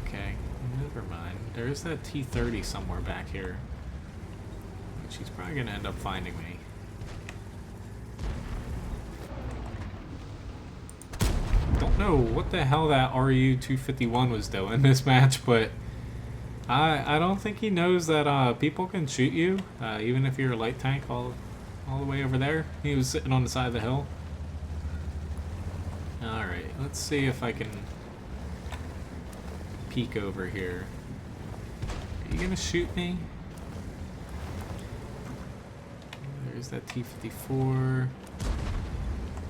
Speaker 1: Okay, never mind. There is that T-30 somewhere back here, which he's probably gonna end up finding me. Don't know what the hell that RU-251 was doing this match, but I don't think he knows that people can shoot you, even if you're a light tank all the way over there. He was sitting on the side of the hill. Alright, let's see if I can peek over here. Are you gonna shoot me? There's that T-54.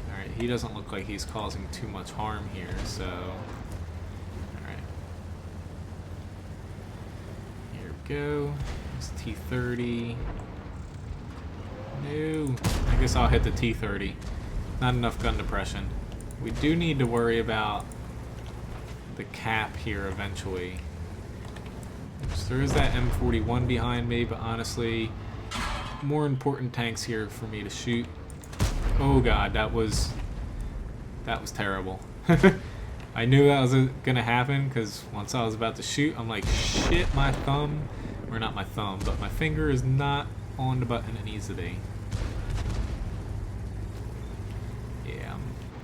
Speaker 1: Alright, he doesn't look like he's causing too much harm here, so... Alright. Here we go. There's T-30. No. I guess I'll hit the T-30. Not enough gun depression. We do need to worry about the cap here eventually. So there is that M41 behind me, but honestly, more important tanks here for me to shoot. Oh god, that was terrible. I knew that was gonna happen, because once I was about to shoot, I'm like, shit, my thumb, or not my thumb, but my finger is not on the button it needs to be. Yeah,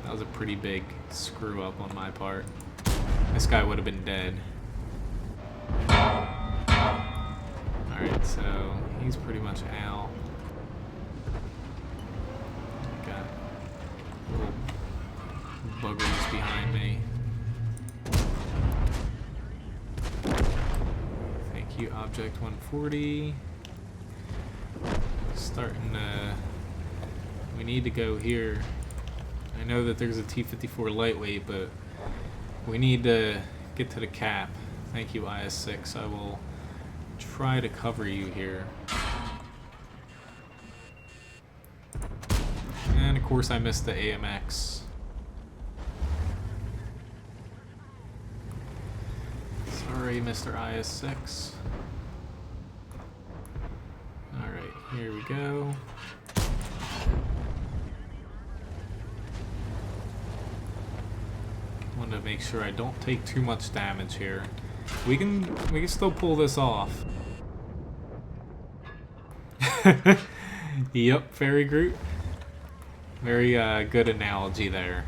Speaker 1: that was a pretty big screw up on my part. This guy would have been dead. Alright, so he's pretty much out. Got little buggers behind me. Thank you, Object 140. Starting to... We need to go here. I know that there's a T-54 lightweight, but we need to get to the cap. Thank you, IS-6. I will try to cover you here. And of course I missed the AMX. Sorry, Mr. IS-6. Alright, here we go. Want to make sure I don't take too much damage here. We can still pull this off. Yep, Fairy Groot. Very good analogy there.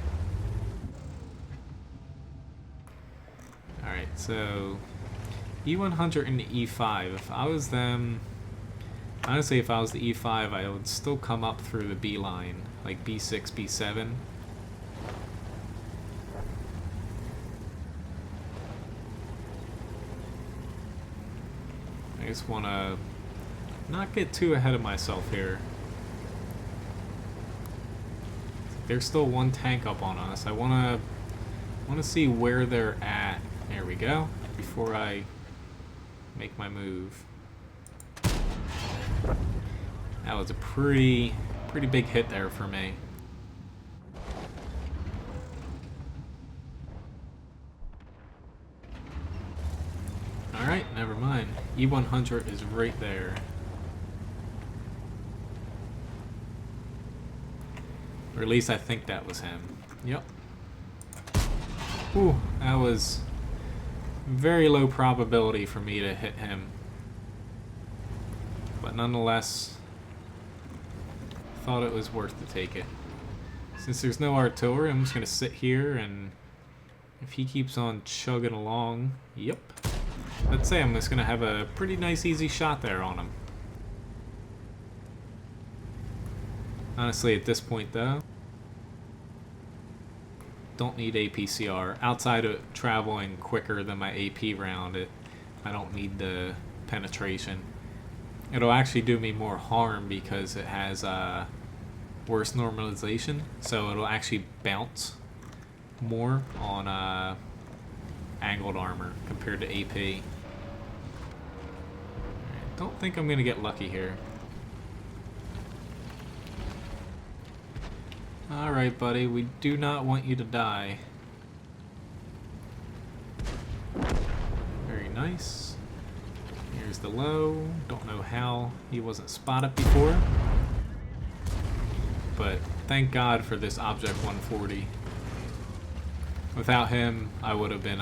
Speaker 1: Alright, so E100 and the E5. If I was them, honestly, if I was the E5, I would still come up through the B line, like B6, B7. I just want to not get too ahead of myself here. There's still one tank up on us. I want to see where they're at. There we go. Before I make my move. That was a pretty big hit there for me. Alright, never mind. E100 is right there. Or at least I think that was him. Yep. Ooh, that was very low probability for me to hit him. But nonetheless, thought it was worth to take it. Since there's no artillery, I'm just going to sit here, and if he keeps on chugging along, yep. Let's say I'm just going to have a pretty nice easy shot there on him. Honestly, at this point though, don't need APCR. Outside of traveling quicker than my AP round, I don't need the penetration. It'll actually do me more harm because it has worse normalization, so it'll actually bounce more on angled armor compared to AP. Don't think I'm gonna get lucky here. Alright, buddy, we do not want you to die. Very nice. Here's the low. Don't know how he wasn't spotted before. But thank God for this Object 140. Without him, I would have been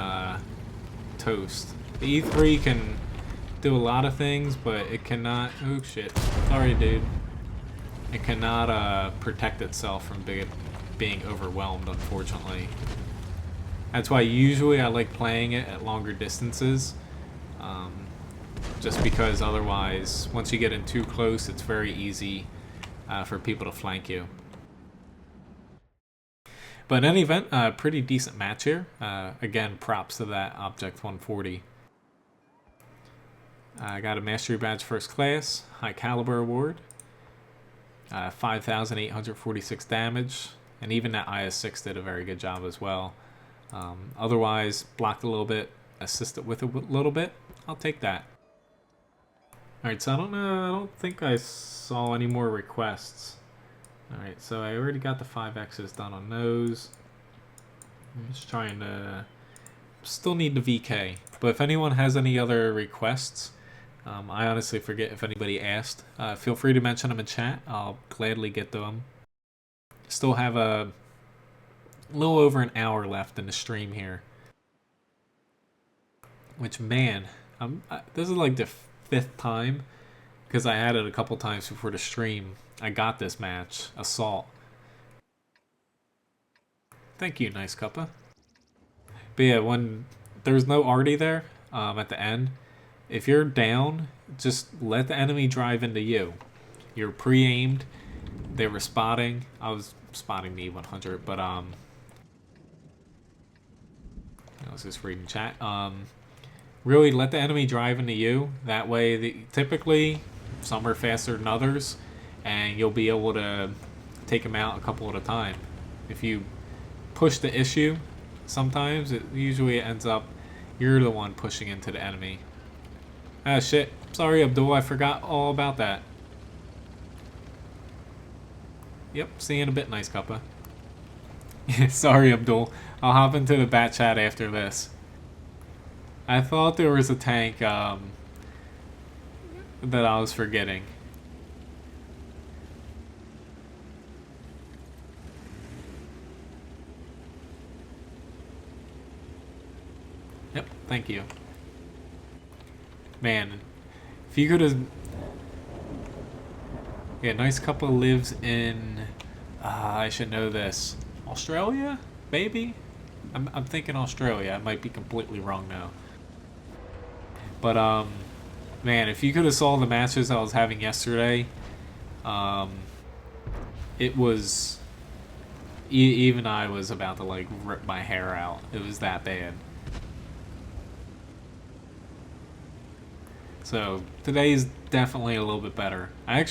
Speaker 1: toast. The E3 can do a lot of things, but it cannot... Oh shit. Sorry, dude. It cannot protect itself from being overwhelmed, unfortunately. That's why usually I like playing it at longer distances. Just because otherwise, once you get in too close, it's very easy for people to flank you. But in any event, pretty decent match here. Again, props to that Object 140. I got a Mastery Badge First Class, High Caliber Award, 5,846 damage, and even that IS-6 did a very good job as well. Otherwise, blocked a little bit, assisted with a little bit. I'll take that. Alright, so I don't think I saw any more requests. Alright, so I already got the 5Xs done on those. I'm just trying to... Still need the VK. But if anyone has any other requests, I honestly forget if anybody asked. Feel free to mention them in chat. I'll gladly get to them. Still have a little over an hour left in the stream here. Which, man, this is like the 5th time, because I had it a couple times before the stream. I got this match, Assault. Thank you, nice cuppa. But yeah, when there's no arty there at the end, if you're down, just let the enemy drive into you. You're pre-aimed. They were spotting. I was spotting the E100, but I was just reading chat. Really let the enemy drive into you. That way, typically, some are faster than others, and you'll be able to take them out a couple at a time. If you push the issue, sometimes it usually ends up you're the one pushing into the enemy. Ah, shit. Sorry, Abdul, I forgot all about that. Yep, see you in a bit, nice cuppa. Sorry, Abdul. I'll hop into the bat chat after this. I thought there was a tank that I was forgetting. Yep, thank you. Man, if you could have... Yeah, nice couple lives in... I should know this. Australia? Maybe? I'm thinking Australia. I might be completely wrong now. But, man, if you could have saw the matches I was having yesterday, it was... even I was about to, like, rip my hair out. It was that bad. So, today's definitely a little bit better. I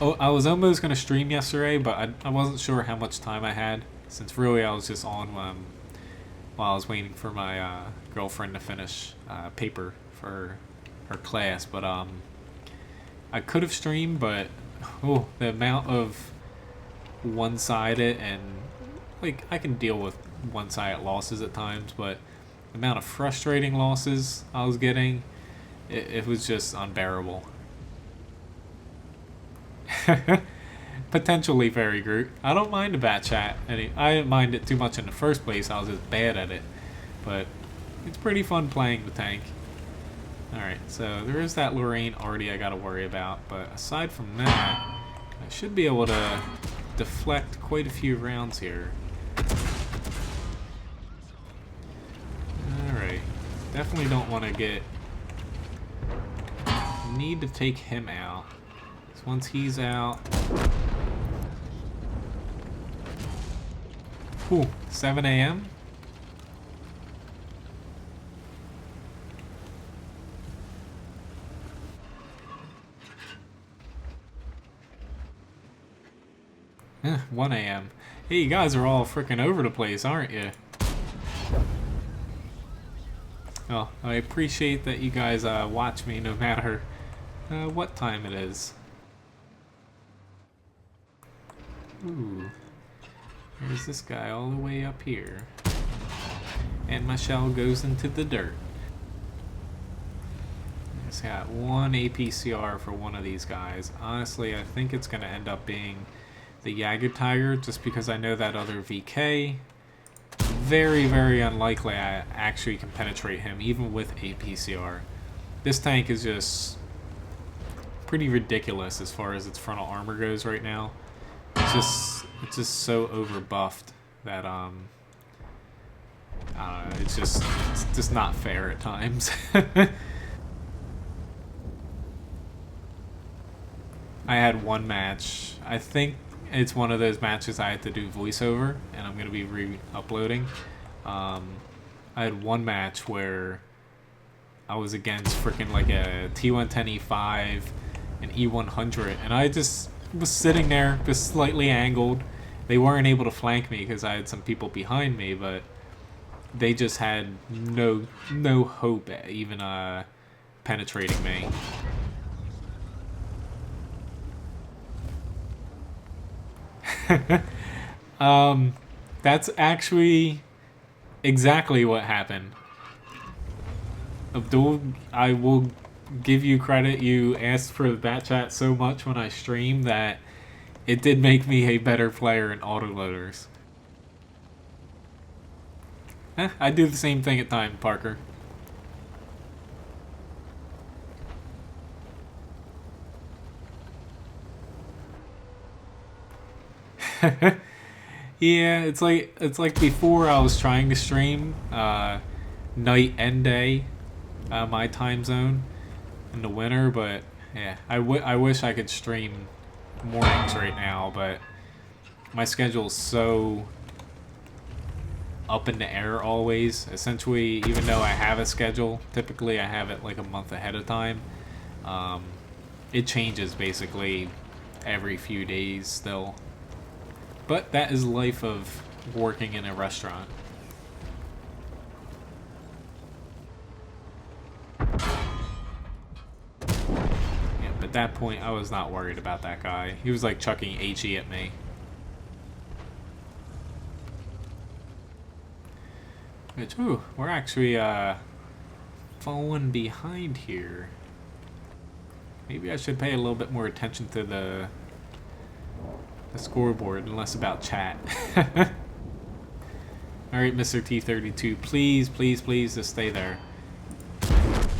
Speaker 1: was almost going to stream yesterday, but I wasn't sure how much time I had, since really I was just on while I was waiting for my girlfriend to finish paper for her class. But I could have streamed, but Oh, the amount of one-sided and like I can deal with one-sided losses at times, but the amount of frustrating losses I was getting, it was just unbearable. Potentially very Groot. I don't mind a bat chat. I didn't mind it too much in the first place. I was just bad at it, but it's pretty fun playing the tank. Alright, so there is that Lorraine already I gotta worry about, but aside from that, I should be able to deflect quite a few rounds here. Alright, definitely don't want to get... Need to take him out. So once he's out... Ooh, 7 a.m.? Eh, 1 a.m. Hey, you guys are all freaking over the place, aren't you? Oh, I appreciate that you guys watch me no matter what time it is. Ooh. There's this guy all the way up here. And my shell goes into the dirt. It's got 1 APCR for one of these guys. Honestly, I think it's going to end up being the Jagged Tiger, just because I know that other VK. Very, very unlikely I actually can penetrate him, even with APCR. This tank is just pretty ridiculous as far as its frontal armor goes right now. It's just so over buffed that I don't know, it's just not fair at times. I had one match. I think it's one of those matches I had to do voiceover, and I'm gonna be re-uploading. I had one match where I was against freaking like a T110E5, an E100, and I just was sitting there, just slightly angled. They weren't able to flank me because I had some people behind me, but they just had no hope at even penetrating me. That's actually exactly what happened. Abdul, I will give you credit. You asked for the bat chat so much when I streamed that it did make me a better player in autoloaders. I do the same thing at times, Parker. Yeah, it's like before I was trying to stream night and day, my time zone in the winter, but yeah, I wish I could stream mornings right now, but my schedule's so up in the air always. Essentially, even though I have a schedule, typically I have it like a month ahead of time. It changes basically every few days still. But that is life of working in a restaurant. Yeah, but at that point, I was not worried about that guy. He was like chucking HE at me. Which, ooh, we're actually falling behind here. Maybe I should pay a little bit more attention to the scoreboard and less about chat. Alright, Mr. T32, please, please, please just stay there. If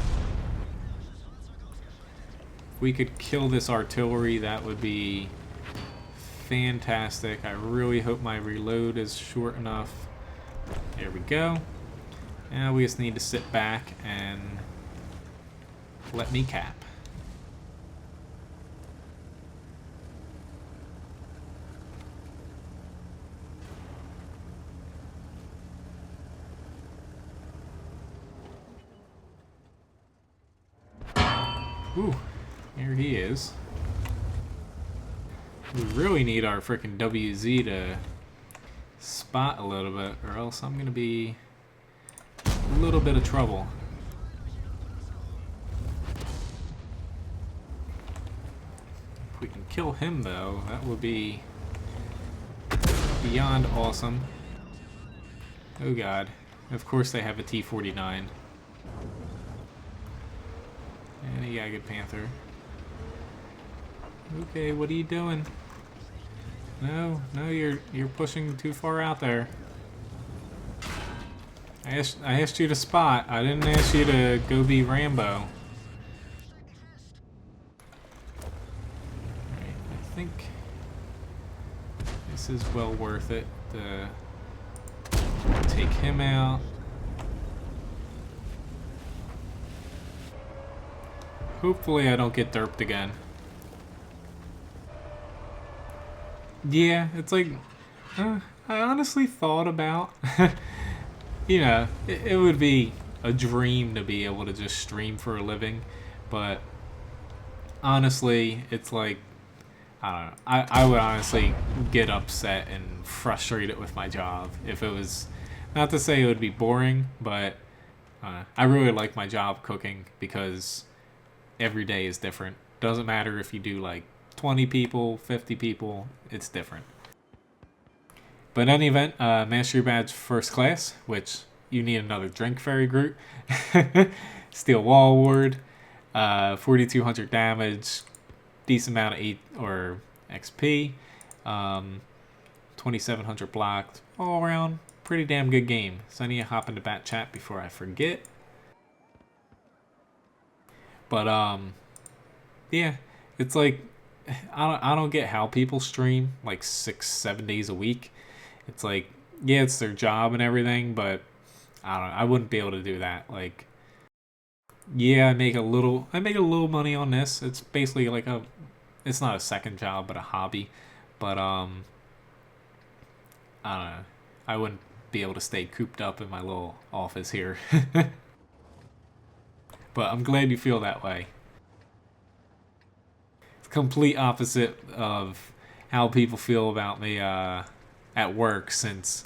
Speaker 1: we could kill this artillery, that would be fantastic. I really hope my reload is short enough. There we go. Now we just need to sit back and let me cap. Ooh, here he is. We really need our frickin' WZ to spot a little bit, or else I'm gonna be a little bit of trouble. If we can kill him, though, that would be beyond awesome. Oh god. Of course they have a T-49. And a Jagged Panther. Okay, what are you doing? No, you're pushing too far out there. I asked you to spot. I didn't ask you to go be Rambo. Alright, I think this is well worth it to take him out. Hopefully I don't get derped again. Yeah, it's like, I honestly thought about, you know, it would be a dream to be able to just stream for a living, but honestly, it's like, I don't know, I would honestly get upset and frustrated with my job if it was, not to say it would be boring, but I really like my job cooking because every day is different. Doesn't matter if you do like 20 people, 50 people, it's different. But in any event, Mastery Badge First Class, which you need another Drink Fairy Groot. Steel Wall Ward, 4,200 damage, decent amount of 8 or XP, 2,700 blocked, all around, pretty damn good game. So I need to hop into bat chat before I forget. But yeah, it's like, I don't get how people stream like 6-7 days a week. It's like, yeah, it's their job and everything, but I don't know, I wouldn't be able to do that. Like, yeah, I make a little money on this. It's basically like it's not a second job, but a hobby. But I don't know, I wouldn't be able to stay cooped up in my little office here. But I'm glad you feel that way. It's complete opposite of how people feel about me at work, since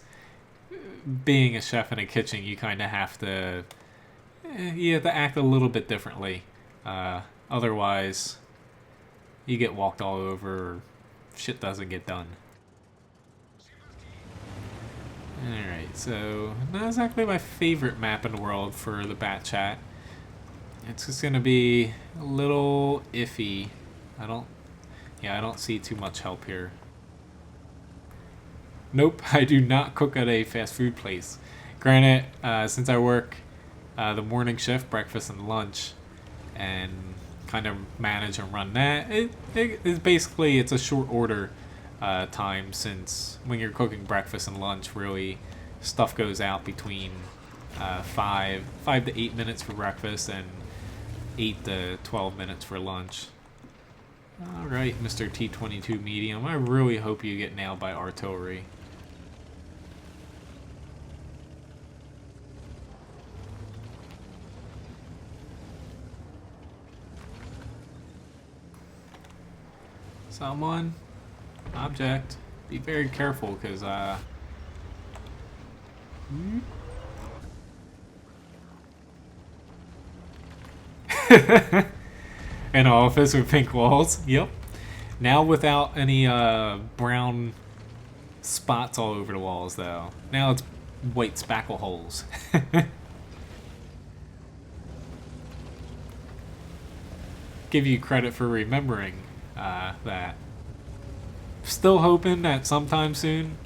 Speaker 1: being a chef in a kitchen, you kind of have to act a little bit differently. Otherwise, you get walked all over, or shit doesn't get done. Alright, so not exactly my favorite map in the world for the bat chat. It's just gonna be a little iffy. I don't see too much help here. Nope, I do not cook at a fast food place. Granted, since I work the morning shift, breakfast and lunch, and kind of manage and run that, it's basically, it's a short order time, since when you're cooking breakfast and lunch, really stuff goes out between 5 to 8 minutes for breakfast and 8 to 12 minutes for lunch. Alright, Mr. T-22 medium, I really hope you get nailed by artillery. Someone, object, be very careful, because an office with pink walls. Yep. Now without any brown spots all over the walls, though. Now it's white spackle holes. Give you credit for remembering that. Still hoping that sometime soon,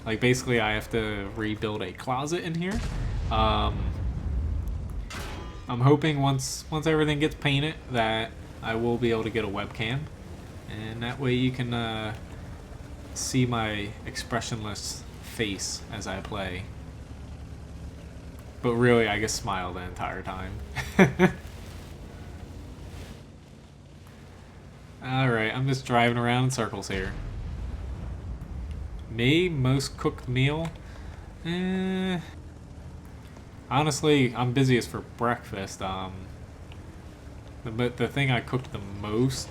Speaker 1: like basically I have to rebuild a closet in here. I'm hoping once everything gets painted that I will be able to get a webcam, and that way you can see my expressionless face as I play. But really, I just smile the entire time. Alright, I'm just driving around in circles here. Me, most cooked meal? Honestly, I'm busiest for breakfast. But the thing I cooked the most,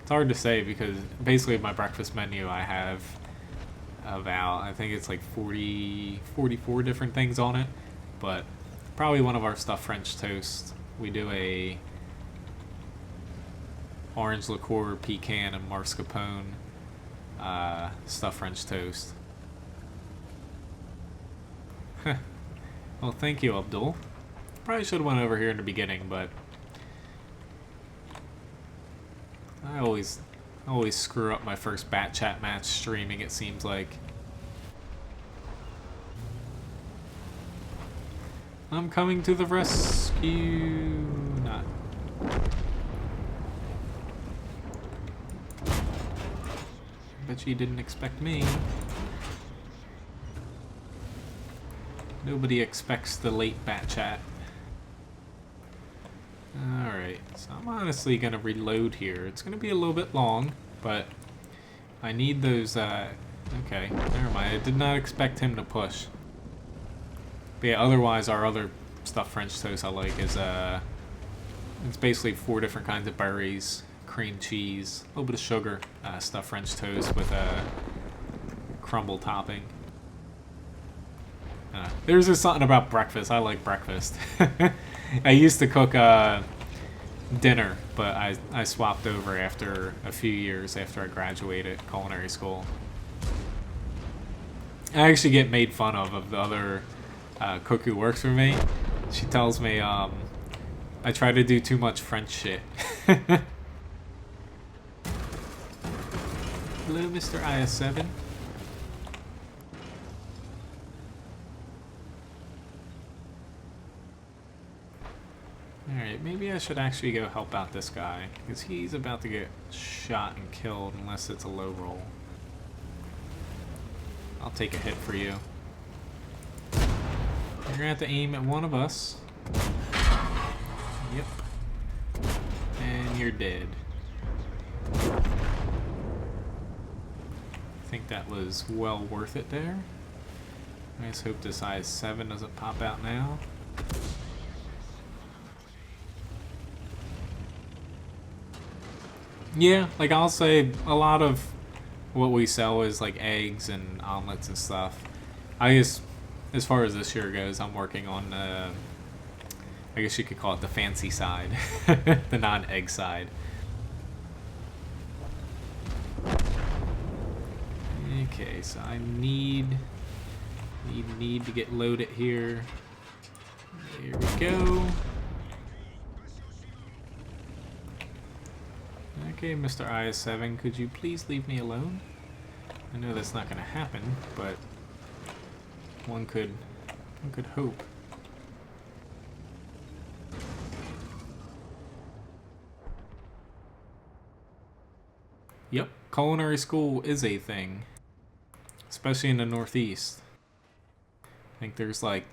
Speaker 1: it's hard to say, because basically my breakfast menu, I have about, I think it's like 44 different things on it, but probably one of our stuffed French toast we do a orange liqueur, pecan, and mascarpone stuffed French toast. Well, thank you, Abdul. Probably should have went over here in the beginning, but I always screw up my first bat chat match streaming, it seems like. I'm coming to the rescue. Not. Bet you didn't expect me. Nobody expects the late bat chat. Alright, so I'm honestly gonna reload here. It's gonna be a little bit long, but I need those, okay, never mind. I did not expect him to push. But yeah, otherwise our other stuffed French toast I like is, it's basically 4 different kinds of berries, cream cheese, a little bit of sugar, stuffed French toast with a crumble topping. There's just something about breakfast. I like breakfast. I used to cook dinner, but I swapped over after a few years after I graduated culinary school. I actually get made fun of the other cook who works for me. She tells me I try to do too much French shit. Hello, Mr. IS7. Alright, maybe I should actually go help out this guy, because he's about to get shot and killed unless it's a low roll. I'll take a hit for you. You're gonna have to aim at one of us. Yep. And you're dead. I think that was well worth it there. I just hope this IS-7 doesn't pop out now. Yeah, like I'll say a lot of what we sell is like eggs and omelets and stuff. I guess as far as this year goes, I'm working on, I guess you could call it the fancy side, the non-egg side. Okay, so I need to get loaded here. Here we go. Okay, Mr. IS-7, could you please leave me alone? I know that's not going to happen, but one could hope. Yep, culinary school is a thing, especially in the Northeast. I think there's like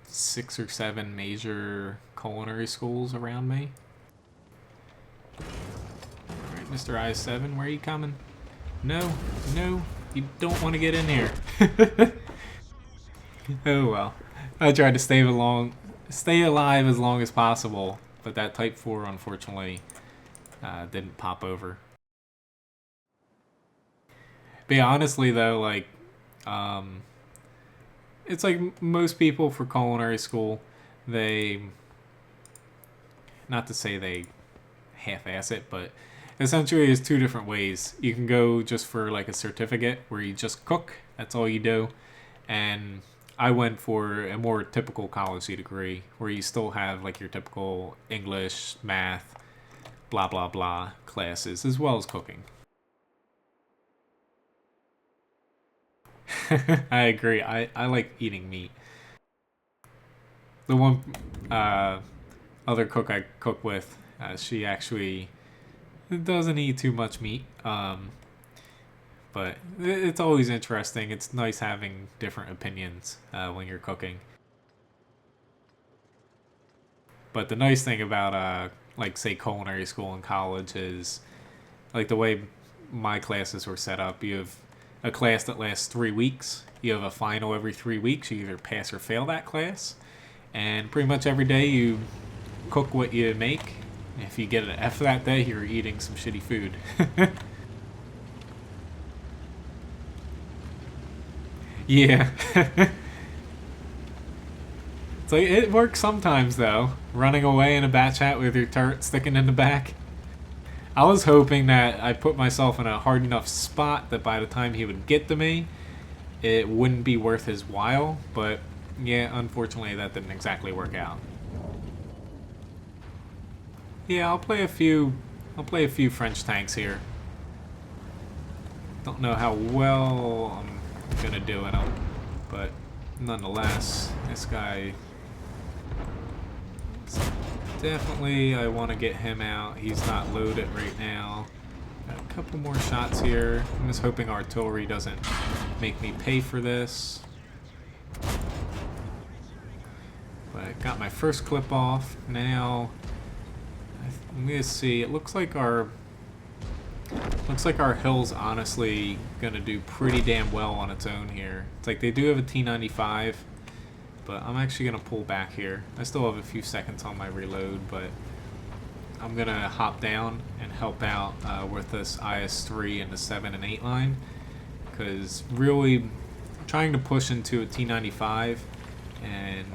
Speaker 1: 6 or 7 major culinary schools around me. Alright, Mr. I-7, where are you coming? No, no, you don't want to get in here. Oh well. I tried to stay alive as long as possible, but that Type 4 unfortunately didn't pop over. But yeah, honestly though, like, it's like most people for culinary school, they, not to say they half-ass it, but essentially there's 2 different ways. You can go just for like a certificate where you just cook, that's all you do, and I went for a more typical college degree where you still have like your typical English, math, blah blah blah classes as well as cooking. I agree. I like eating meat. The one other cook I cook with, she actually doesn't eat too much meat. But it's always interesting. It's nice having different opinions when you're cooking. But the nice thing about, like, say, culinary school and college is, like, the way my classes were set up, you have a class that lasts 3 weeks. You have a final every 3 weeks. You either pass or fail that class. And pretty much every day you cook what you make. If you get an F that day, you're eating some shitty food. Yeah. It's like, it works sometimes, though. Running away in a bat chat with your turret sticking in the back. I was hoping that I put myself in a hard enough spot that by the time he would get to me, it wouldn't be worth his while. But, yeah, unfortunately, that didn't exactly work out. Yeah, I'll play a few French tanks here. Don't know how well I'm gonna do in them, but nonetheless, this guy... Definitely, I want to get him out. He's not loaded right now. Got a couple more shots here. I'm just hoping artillery doesn't make me pay for this. But I got my first clip off. Now, I'm gonna see. It looks like our hill's honestly gonna do pretty damn well on its own here. It's like they do have a T95. But I'm actually going to pull back here. I still have a few seconds on my reload, but I'm going to hop down and help out with this IS-3 and the 7 and 8 line. Because really trying to push into a T-95 and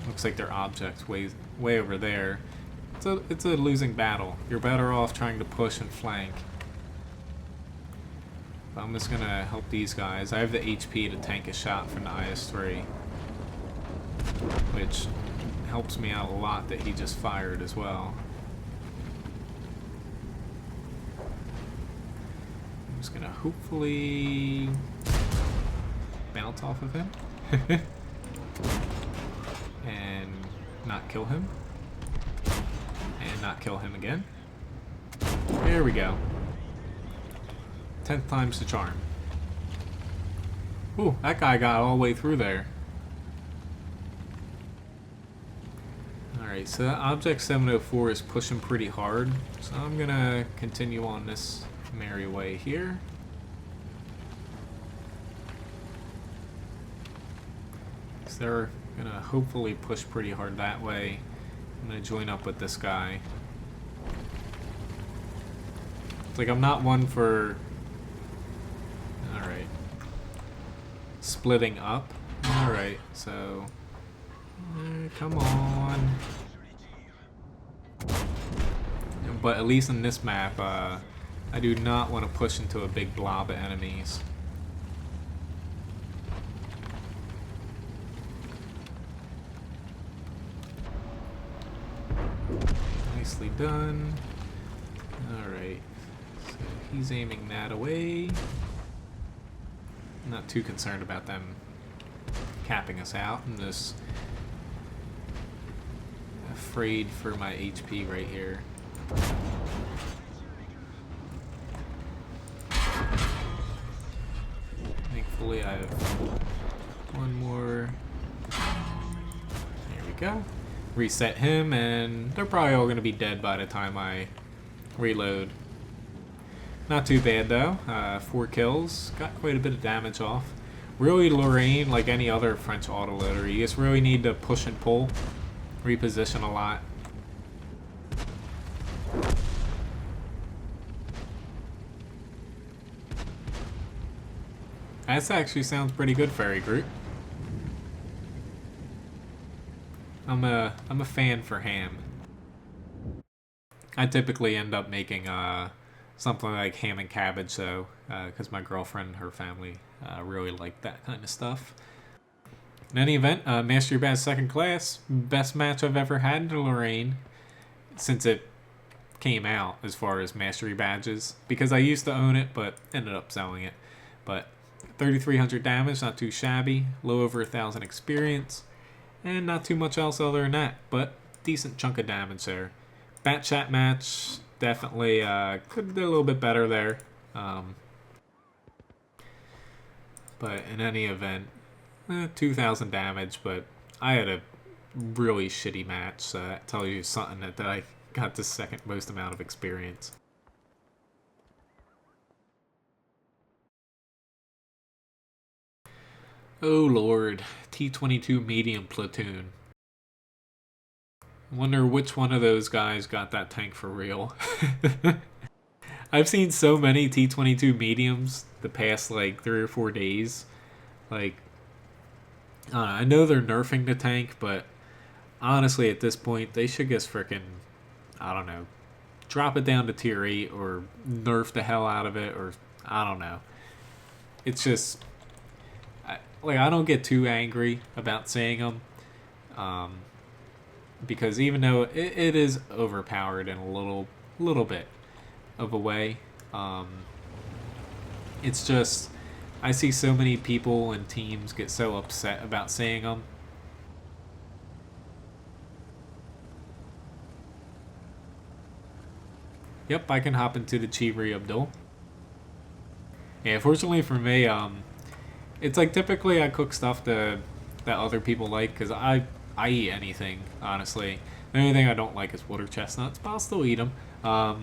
Speaker 1: looks like their object's way over there. It's a losing battle. You're better off trying to push and flank. But I'm just going to help these guys. I have the HP to tank a shot from the IS-3. Which helps me out a lot that he just fired as well. I'm just gonna hopefully bounce off of him and not kill him and not kill him again. There we go. 10th time's the charm. Ooh, that guy got all the way through there. Alright, so that Object 704 is pushing pretty hard, so I'm gonna continue on this merry way here. So they're gonna hopefully push pretty hard that way. I'm gonna join up with this guy. It's like I'm not one for... Alright. Splitting up. Alright, so... come on. But at least in this map, I do not want to push into a big blob of enemies. Nicely done. Alright. So he's aiming that away. Not too concerned about them capping us out. I'm just afraid for my HP right here. Thankfully I have one more. There we go. Reset him, and they're probably all going to be dead by the time I reload. Not too bad though. 4 kills. Got quite a bit of damage off. Really, Lorraine, like any other French autoloader, you just really need to push and pull. Reposition a lot. That actually sounds pretty good, Fairy Groot. I'm a fan for ham. I typically end up making something like ham and cabbage though, because my girlfriend and her family really like that kind of stuff. In any event, Mastery Badge 2nd Class, best match I've ever had in Lorraine since it came out as far as Mastery Badges, because I used to own it but ended up selling it. But 3,300 damage, not too shabby, low over 1,000 experience, and not too much else other than that, but decent chunk of damage there. Bat chat match, definitely could do a little bit better there. But in any event, 2,000 damage, but I had a really shitty match, so that tells you something that I got the second most amount of experience. Oh lord, T-22 medium platoon. I wonder which one of those guys got that tank for real. I've seen so many T-22 mediums the past like 3 or 4 days. Like, I know they're nerfing the tank, but honestly, at this point, they should just freaking, I don't know, drop it down to tier 8 or nerf the hell out of it, or I don't know. It's just, I don't get too angry about saying them. Because even though it is overpowered in a little bit of a way, it's just I see so many people and teams get so upset about saying them. Yep, I can hop into the Chivery Abdul. Yeah, fortunately for me, it's like typically I cook stuff that other people like because I eat anything, honestly. The only thing I don't like is water chestnuts, but I'll still eat them. I'll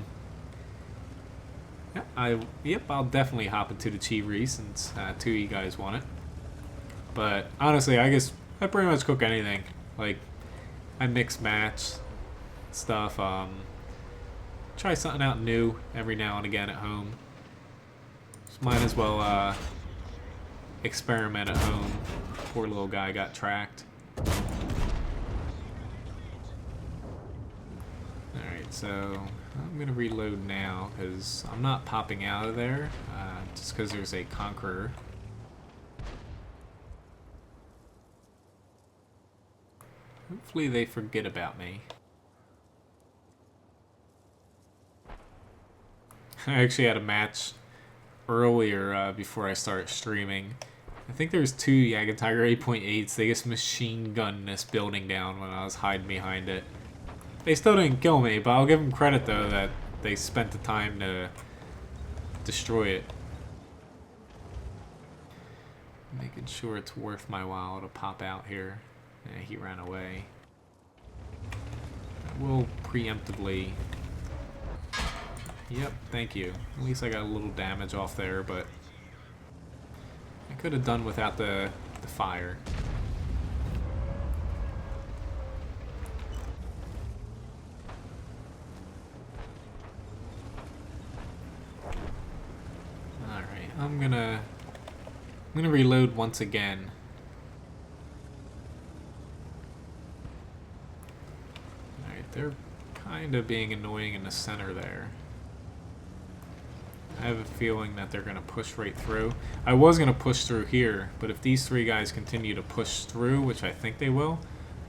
Speaker 1: definitely hop into the Chivery since two of you guys want it. But honestly, I guess I pretty much cook anything. Like I mix match stuff. Try something out new every now and again at home. Just might as well experiment at home. Poor little guy got tracked. Alright, so I'm going to reload now because I'm not popping out of there just because there's a Conqueror. Hopefully they forget about me. I actually had a match earlier before I started streaming. I think there's two Yaga Tiger 8.8s. They just machine gunned this building down when I was hiding behind it. They still didn't kill me, but I'll give them credit though that they spent the time to destroy it. Making sure it's worth my while to pop out here. Yeah, he ran away. I will preemptively... Yep, thank you. At least I got a little damage off there, but I could have done without the fire. Alright, I'm gonna reload once again. Alright, they're kind of being annoying in the center there. I have a feeling that they're going to push right through. I was going to push through here, but if these three guys continue to push through, which I think they will,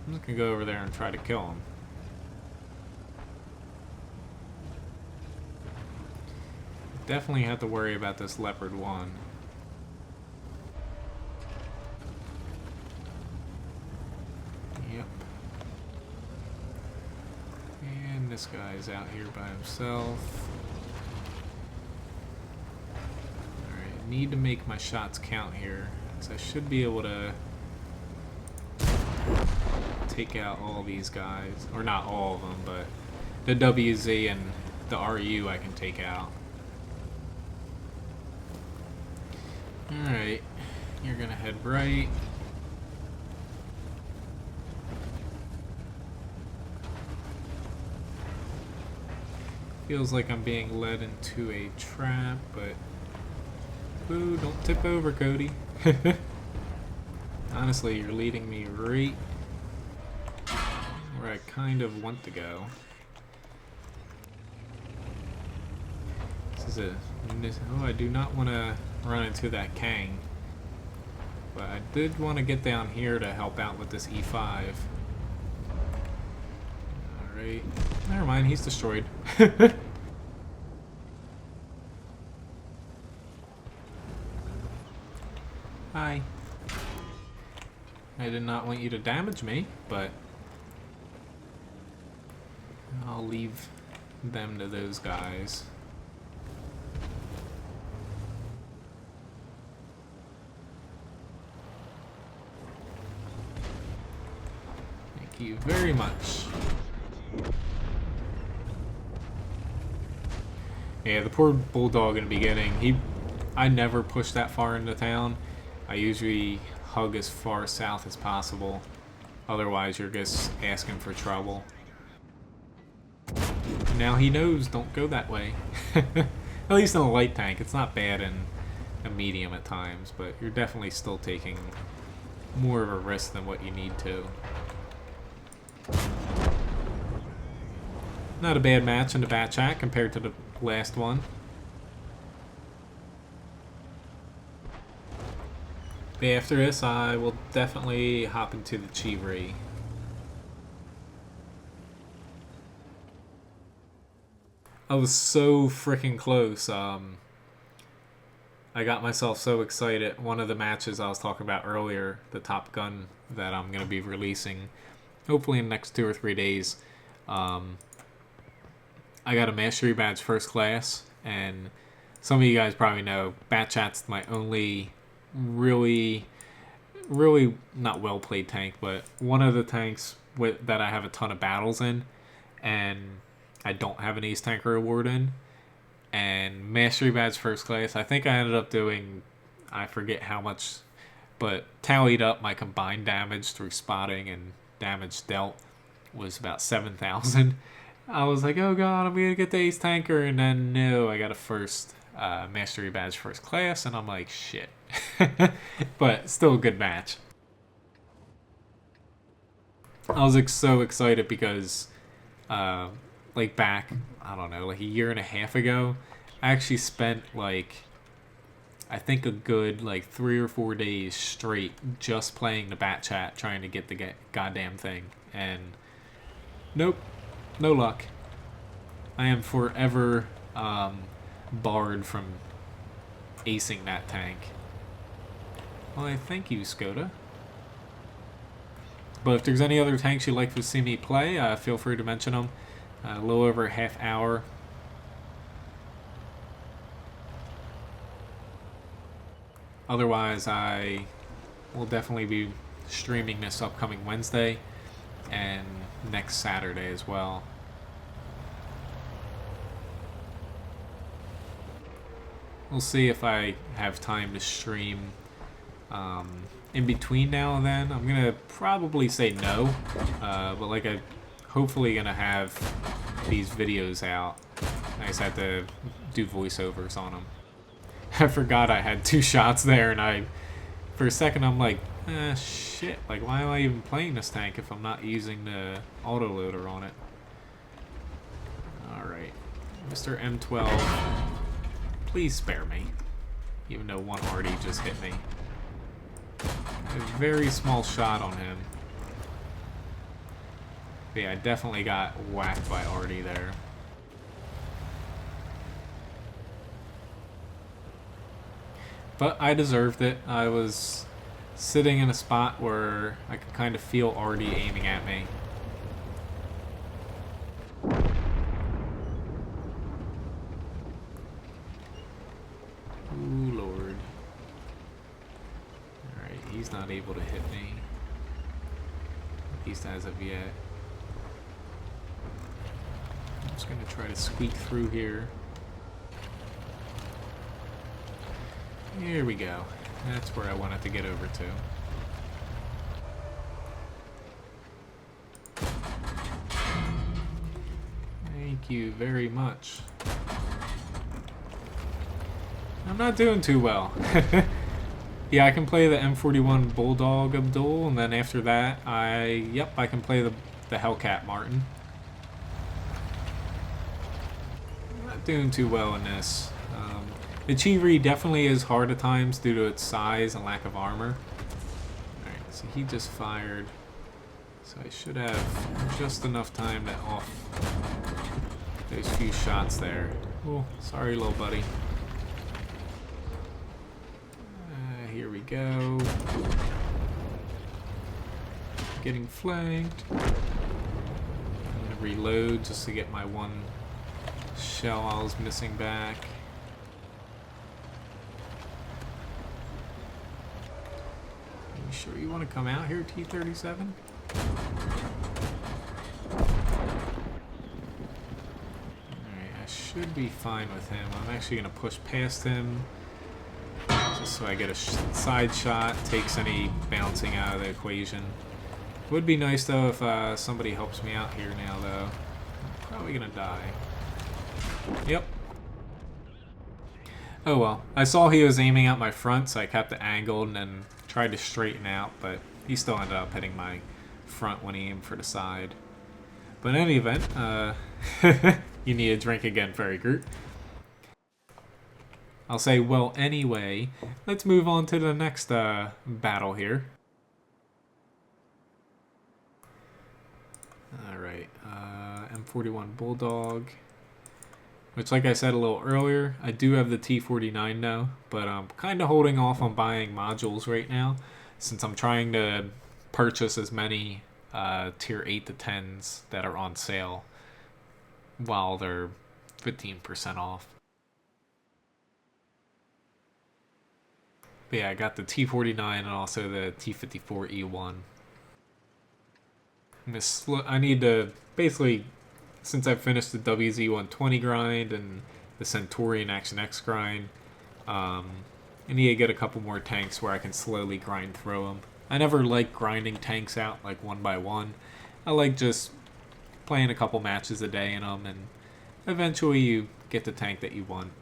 Speaker 1: I'm just going to go over there and try to kill them. Definitely have to worry about this Leopard 1. Yep. And this guy's out here by himself. Need to make my shots count here, so I should be able to take out all these guys, or not all of them, but the WZ and the RU I can take out. Alright, you're gonna head right. Feels like I'm being led into a trap, but ooh, don't tip over, Cody. Honestly, you're leading me right where I kind of want to go. This is oh, I do not want to run into that Kang. But I did want to get down here to help out with this E5. Alright. Never mind, he's destroyed. Hi. I did not want you to damage me, but I'll leave them to those guys. Thank you very much. Yeah, the poor bulldog in the beginning, I never pushed that far into town. I usually hug as far south as possible. Otherwise, you're just asking for trouble. Now he knows, don't go that way. At least in a light tank. It's not bad in a medium at times, but you're definitely still taking more of a risk than what you need to. not a bad match in the bat chat compared to the last one. But after this, I will definitely hop into the Chi-Ri. I was so freaking close. I got myself so excited. One of the matches I was talking about earlier, the Top Gun that I'm going to be releasing, hopefully in the next 2 or 3 days. I got a Mastery Badge First Class, and some of you guys probably know, Bat Chat's my only really not well-played tank, but one of the tanks that I have a ton of battles in, and I don't have an Ace Tanker award in. And Mastery Badge First Class, I think I ended up doing, I forget how much, but tallied up my combined damage through spotting and damage dealt was about 7,000. I was like, oh god, I'm gonna get the Ace Tanker, and then no, I got a first Mastery Badge First Class, and I'm like, shit. But still a good match. I was so excited because like back, I don't know, like a year and a half ago, I actually spent like, I think a good like 3 or 4 days straight just playing the bat chat, trying to get the goddamn thing, and nope, no luck. I am forever barred from acing that tank. Well, I thank you, Skoda. But if there's any other tanks you'd like to see me play, feel free to mention them. A little over a half hour. Otherwise, I will definitely be streaming this upcoming Wednesday and next Saturday as well. We'll see if I have time to stream in between now and then. I'm gonna probably say no, but like I'm hopefully gonna have these videos out. I just had to do voiceovers on them. I forgot I had 2 shots there, and for a second I'm like, shit, like why am I even playing this tank if I'm not using the autoloader on it? Alright, Mr. M12, please spare me, even though one already just hit me. A very small shot on him. But yeah, I definitely got whacked by Artie there. But I deserved it. I was sitting in a spot where I could kind of feel Artie aiming at me. Ooh, Lord. Alright, he's not able to hit me. At least as of yet. I'm just going to try to squeak through here. Here we go. That's where I wanted to get over to. Thank you very much. I'm not doing too well. Yeah, I can play the M41 Bulldog Abdul, and then after that, I can play the Hellcat Martin. I'm not doing too well in this. The Chi-Ri definitely is hard at times due to its size and lack of armor. Alright, so he just fired. So I should have just enough time to off those few shots there. Oh, sorry, little buddy. Here we go. Getting flanked. I'm gonna reload just to get my one shell I was missing back. Are you sure you want to come out here, T-37? Alright, I should be fine with him. I'm actually gonna push past him. Just so I get a side shot, takes any bouncing out of the equation. Would be nice though if somebody helps me out here now though. I'm probably gonna die. Yep. Oh well. I saw he was aiming at my front, so I kept it angled and then tried to straighten out, but he still ended up hitting my front when he aimed for the side. But in any event, you need a drink again, Fairy Groot. I'll say, well, anyway, let's move on to the next battle here. Alright, M41 Bulldog. Which, like I said a little earlier, I do have the T49 now, but I'm kind of holding off on buying modules right now, since I'm trying to purchase as many tier 8 to 10s that are on sale while they're 15% off. But yeah, I got the T49 and also the T54E1. I need to, basically, since I've finished the WZ120 grind and the Centaurian Action X grind, I need to get a couple more tanks where I can slowly grind through them. I never like grinding tanks out like one by one. I like just playing a couple matches a day in them, and eventually you get the tank that you want.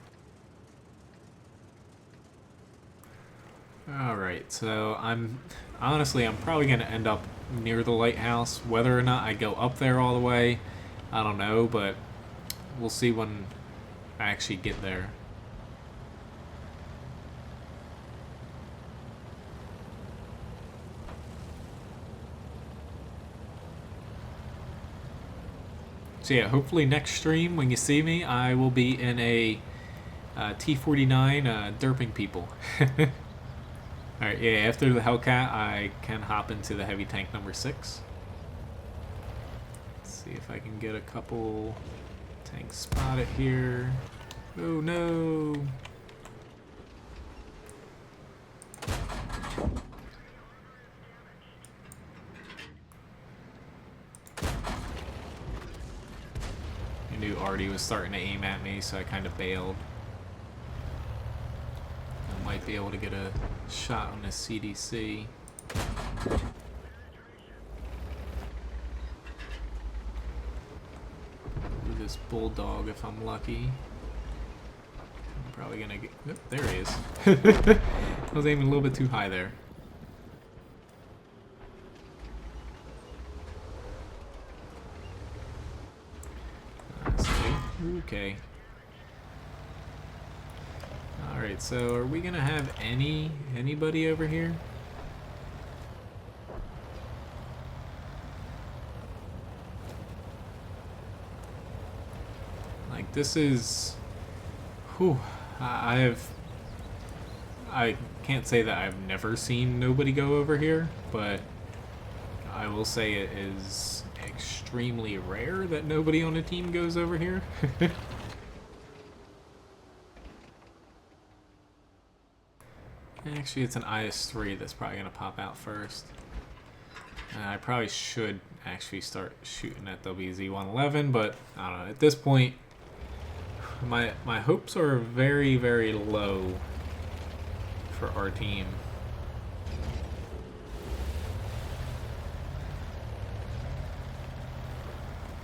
Speaker 1: Alright, so I'm probably going to end up near the lighthouse. Whether or not I go up there all the way, I don't know, but we'll see when I actually get there. So yeah, hopefully next stream when you see me, I will be in a T49 derping people. Alright, yeah, after the Hellcat, I can hop into the heavy tank number 6. Let's see if I can get a couple tanks spotted here. Oh no! I knew Artie was starting to aim at me, so I kind of bailed. I might be able to get a shot on this CDC. Do this Bulldog if I'm lucky. I'm probably gonna get... Oh, there he is. I was aiming a little bit too high there. Okay. Alright, so are we gonna have anybody over here? Like, this is... Whew. I can't say that I've never seen nobody go over here, but I will say it is extremely rare that nobody on a team goes over here. Actually, it's an IS-3 that's probably going to pop out first. I probably should actually start shooting at WZ-111, but I don't know. At this point, my hopes are very, very low for our team.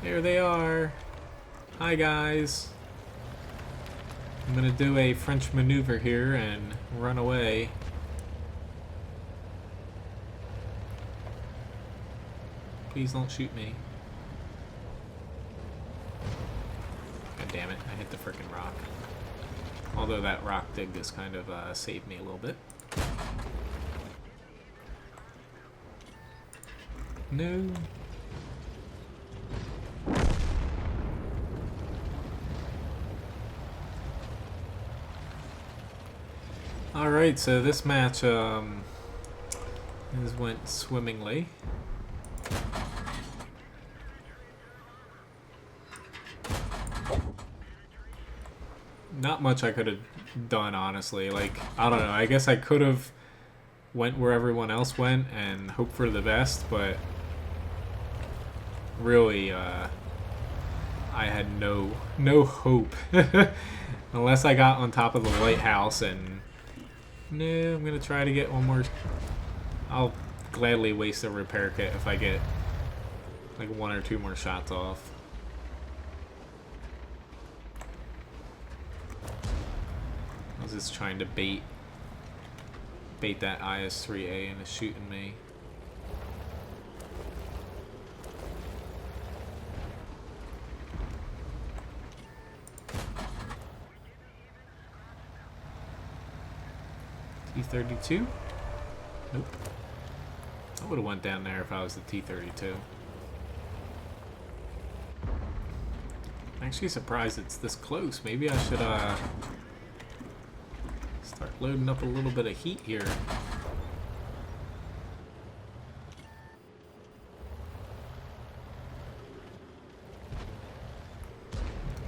Speaker 1: There they are. Hi, guys. I'm gonna do a French maneuver here and run away. Please don't shoot me. God damn it, I hit the frickin' rock. Although that rock did just kind of save me a little bit. No. Alright, so this match went swimmingly. Not much I could have done, honestly. Like, I don't know, I guess I could have went where everyone else went and hoped for the best, but really, I had no hope. Unless I got on top of the lighthouse and... No, I'm gonna try to get one more... I'll gladly waste a repair kit if I get like 1 or 2 more shots off. I was just trying to bait that IS-3A into shooting me. T-32? Nope. I would have went down there if I was the T-32. I'm actually surprised it's this close. Maybe I should start loading up a little bit of heat here.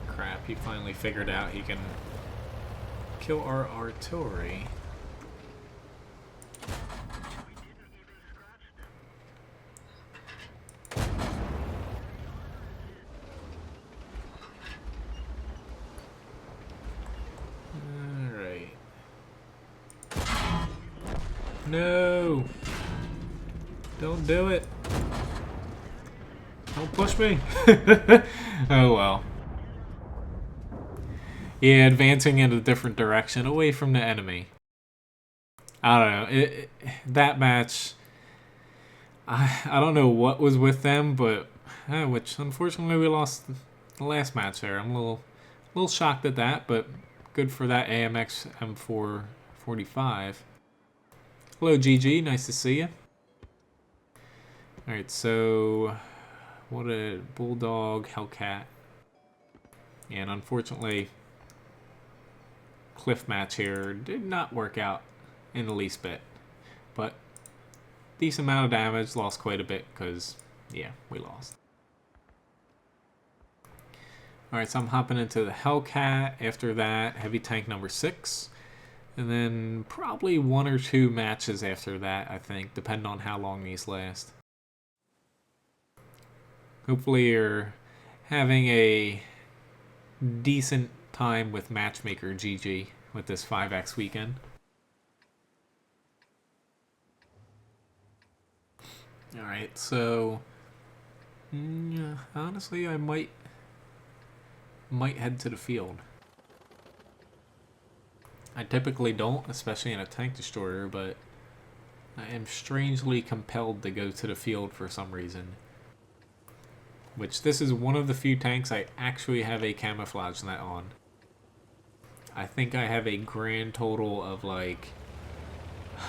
Speaker 1: Crap, he finally figured out he can kill our artillery. Alright. No! Don't do it! Don't push me! Oh well. Yeah, advancing in a different direction, away from the enemy. I don't know. That match, I don't know what was with them, but which unfortunately we lost the last match there. I'm a little shocked at that, but good for that AMX M445. Hello, GG. Nice to see you. All right, so what a Bulldog Hellcat, and unfortunately, cliff match here did not work out in the least bit, but decent amount of damage, lost quite a bit because yeah, we lost. Alright, so I'm hopping into the Hellcat, after that heavy tank number 6, and then probably 1 or 2 matches after that, I think, depending on how long these last. Hopefully you're having a decent time with Matchmaker GG with this 5X weekend. Alright, so honestly I might head to the field. I typically don't, especially in a tank destroyer, but I am strangely compelled to go to the field for some reason. Which, this is one of the few tanks I actually have a camouflage net on. I think I have a grand total of like,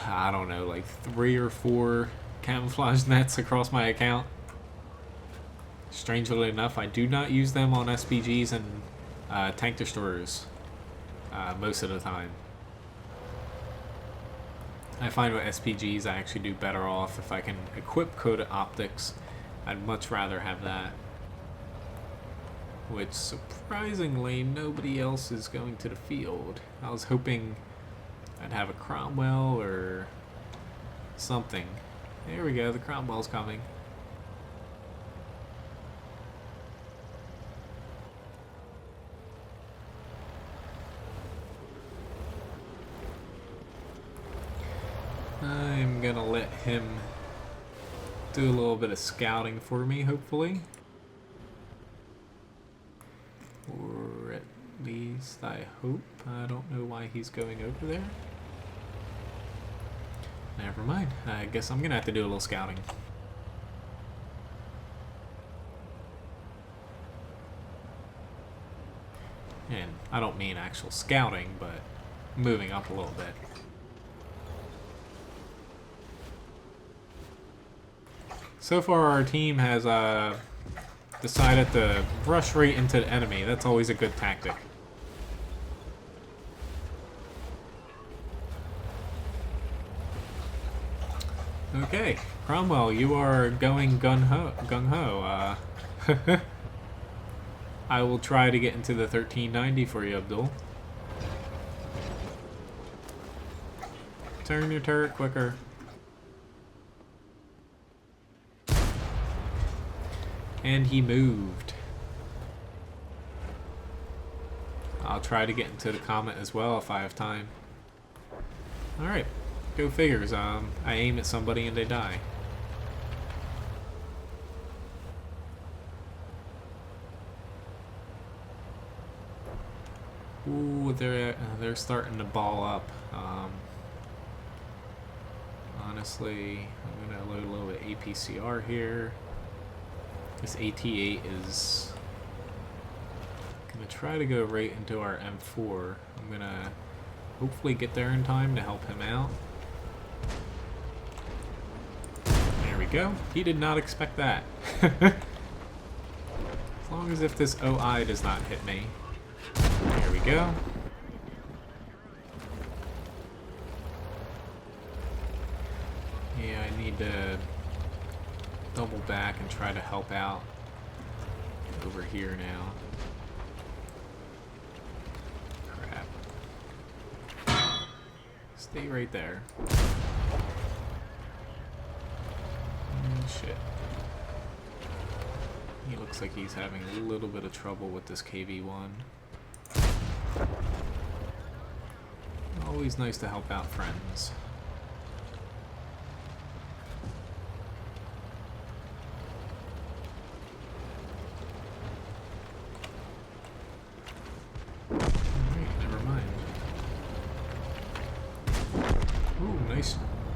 Speaker 1: I don't know, like 3 or 4 camouflage nets across my account. Strangely enough, I do not use them on SPGs and tank destroyers most of the time. I find with SPGs I actually do better off if I can equip coated optics. I'd much rather have that. Which, surprisingly, nobody else is going to the field. I was hoping I'd have a Cromwell or something. There we go, the Cromwell's coming. I'm gonna let him do a little bit of scouting for me, hopefully. Or at least I hope. I don't know why he's going over there. Never mind. I guess I'm gonna have to do a little scouting. And I don't mean actual scouting, but moving up a little bit. So far our team has decided to rush right into the enemy. That's always a good tactic. Okay, Cromwell, you are going gung-ho. I will try to get into the 1390 for you, Abdul. Turn your turret quicker. And he moved. I'll try to get into the Comet as well if I have time. Alright, go figures. I aim at somebody and they die. Ooh, they're starting to ball up. Honestly, I'm gonna load a little bit of APCR here. This AT8 is gonna try to go right into our M4. I'm gonna hopefully get there in time to help him out. There we go. He did not expect that. As long as if this OI does not hit me. There we go. Yeah, I need to double back and try to help out over here now. Crap. Stay right there. Shit. He looks like he's having a little bit of trouble with this KV-1. Always nice to help out friends.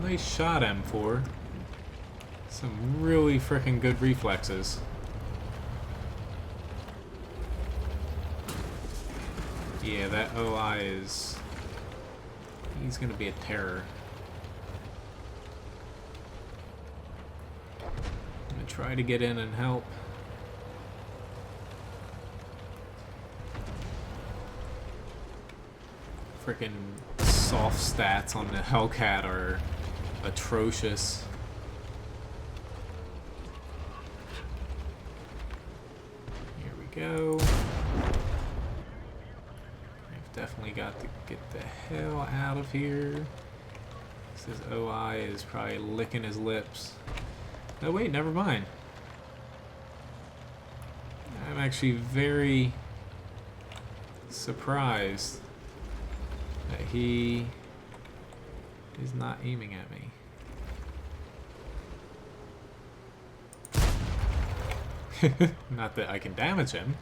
Speaker 1: Nice shot, M4. Some really freaking good reflexes. Yeah, that OI is... he's gonna be a terror. I'm gonna try to get in and help. Freaking soft stats on the Hellcat are atrocious. Here we go. I've definitely got to get the hell out of here. This OI is probably licking his lips. Oh wait, never mind. I'm actually very surprised that he is not aiming at me. Not that I can damage him.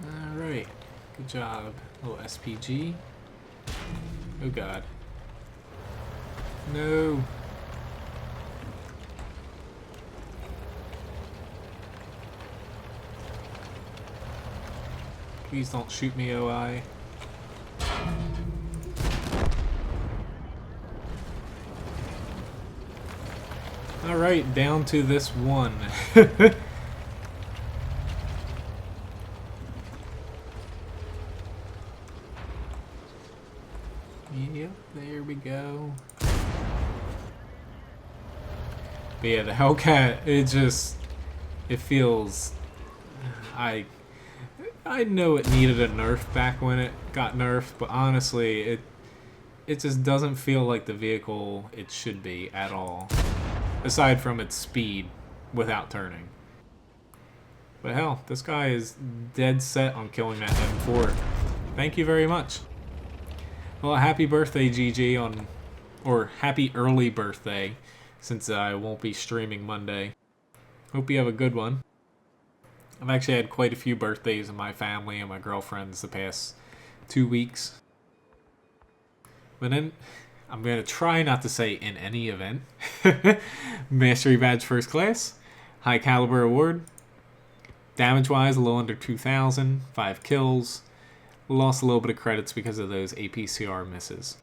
Speaker 1: Alright, good job. Little SPG. Oh god. No. Please don't shoot me, OI. Alright, down to this one. Yep, there we go. But yeah, the Hellcat, it feels... I know it needed a nerf back when it got nerfed, but honestly, it just doesn't feel like the vehicle it should be at all. Aside from its speed without turning. But hell, this guy is dead set on killing that M4. Thank you very much. Well, happy birthday, GG, or happy early birthday, since I won't be streaming Monday. Hope you have a good one. I've actually had quite a few birthdays in my family and my girlfriend's the past 2 weeks. But then, I'm going to try not to say in any event. Mastery Badge First Class. High Caliber Award. Damage-wise, a little under 2,000. 5 kills. Lost a little bit of credits because of those APCR misses.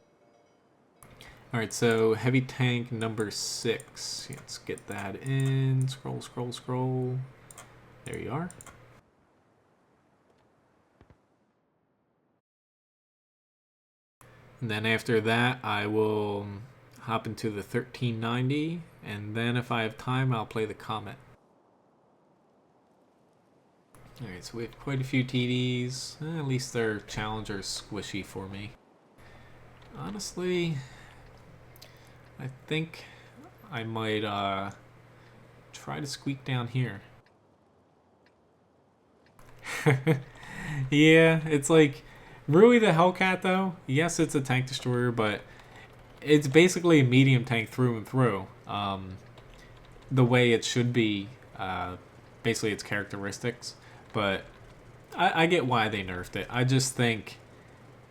Speaker 1: Alright, so Heavy Tank number 6. Let's get that in. Scroll, scroll, scroll. There you are. And then after that, I will hop into the 1390, and then if I have time, I'll play the Comet. Alright, so we have quite a few TDs. At least their Challenger's squishy for me. Honestly, I think I might try to squeak down here. Yeah, it's like... Really, the Hellcat, though, yes, it's a tank destroyer, but it's basically a medium tank through and through. The way it should be, basically its characteristics. But I get why they nerfed it. I just think,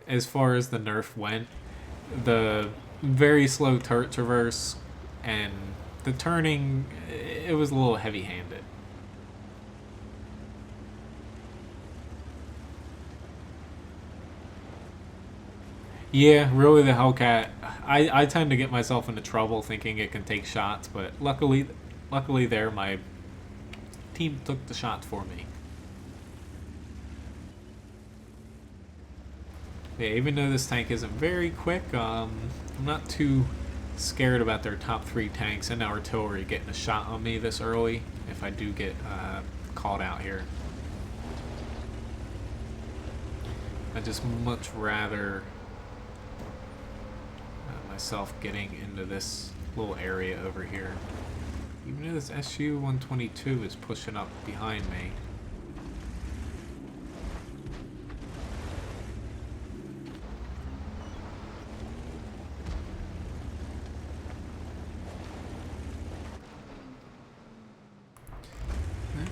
Speaker 1: as far as the nerf went, the very slow turret traverse and the turning, it was a little heavy-handed. Yeah, really the Hellcat. I tend to get myself into trouble thinking it can take shots, but luckily there my team took the shots for me. Yeah, even though this tank isn't very quick, I'm not too scared about their top 3 tanks and artillery getting a shot on me this early if I do get called out here. I just much rather myself getting into this little area over here. Even though this SU-122 is pushing up behind me.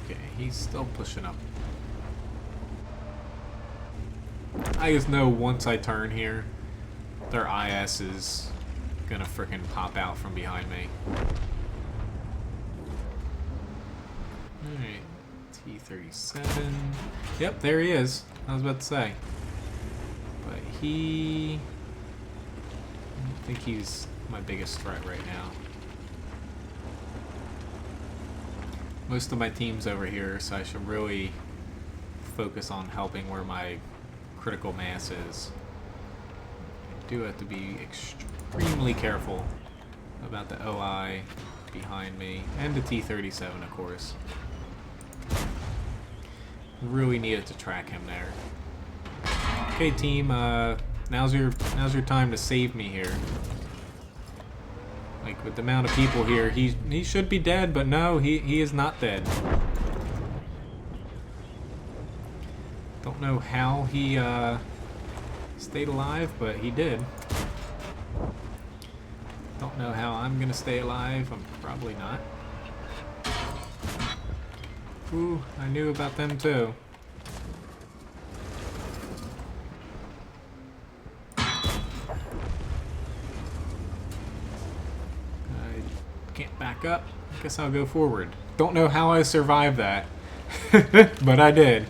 Speaker 1: Okay, he's still pushing up. I just know once I turn here, their IS is gonna frickin' pop out from behind me. Alright, T-37. Yep, there he is. I was about to say. But I don't think he's my biggest threat right now. Most of my team's over here, so I should really focus on helping where my critical mass is. I do have to be extremely careful about the OI behind me, and the T-37, of course. Really needed to track him there. Okay, team, now's your time to save me here. Like, with the amount of people here, he should be dead, but no, he is not dead. Don't know how he stayed alive, but he did. Don't know how I'm gonna stay alive. I'm probably not. Ooh, I knew about them too. I can't back up. Guess I'll go forward. Don't know how I survived that, but I did.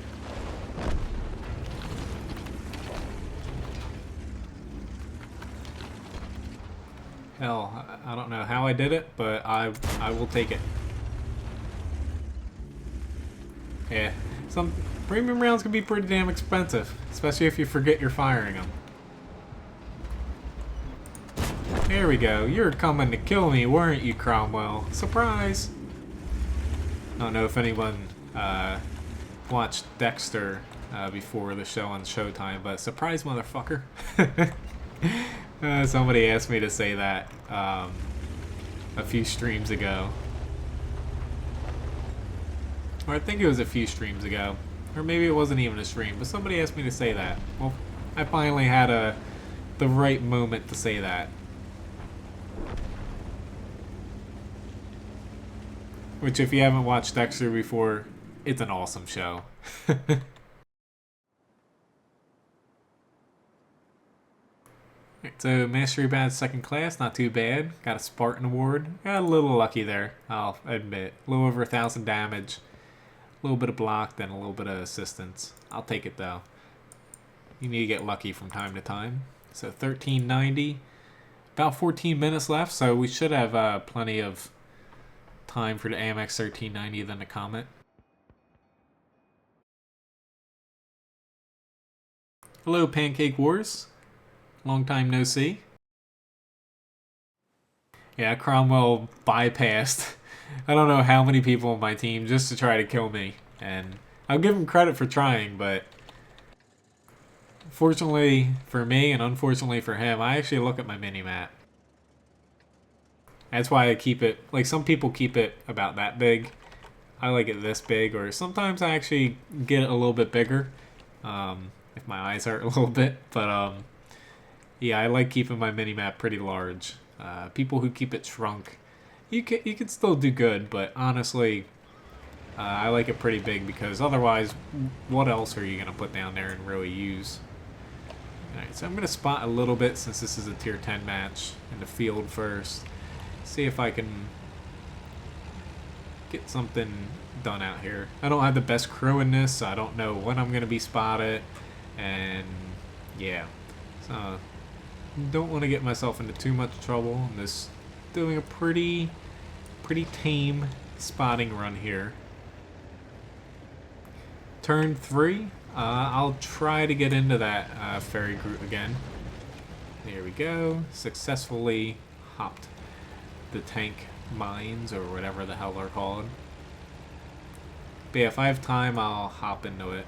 Speaker 1: Hell, I don't know how I did it, but I will take it. Yeah, some premium rounds can be pretty damn expensive, especially if you forget you're firing them. There we go. You were coming to kill me, weren't you, Cromwell? Surprise! I don't know if anyone watched Dexter before the show on Showtime, but surprise, motherfucker. Somebody asked me to say that a few streams ago. Or I think it was a few streams ago. Or maybe it wasn't even a stream, but somebody asked me to say that. Well, I finally had the right moment to say that. Which, if you haven't watched Dexter before, it's an awesome show. Right, so Mastery Badge 2nd class, not too bad. Got a Spartan Award. Got a little lucky there, I'll admit. A little over 1,000 damage. A little bit of block, then a little bit of assistance. I'll take it though. You need to get lucky from time to time. So 1390. About 14 minutes left, so we should have plenty of time for the AMX 1390 then the Comet. Hello, Pancake Wars. Long time no see. Yeah, Cromwell bypassed I don't know how many people on my team just to try to kill me. And I'll give him credit for trying, but fortunately for me and unfortunately for him, I actually look at my mini-map. That's why I keep it, like some people keep it about that big. I like it this big, or sometimes I actually get it a little bit bigger. If my eyes hurt a little bit, but yeah, I like keeping my mini-map pretty large. People who keep it shrunk, you can still do good, but honestly, I like it pretty big because otherwise, what else are you gonna put down there and really use? Alright, so I'm gonna spot a little bit since this is a tier 10 match in the field first. See if I can get something done out here. I don't have the best crew in this, so I don't know when I'm gonna be spotted, and yeah, so don't want to get myself into too much trouble. I'm just doing a pretty tame spotting run here. Turn 3, I'll try to get into that ferry group again. There we go. Successfully hopped the tank mines, or whatever the hell they're called. But yeah, if I have time, I'll hop into it.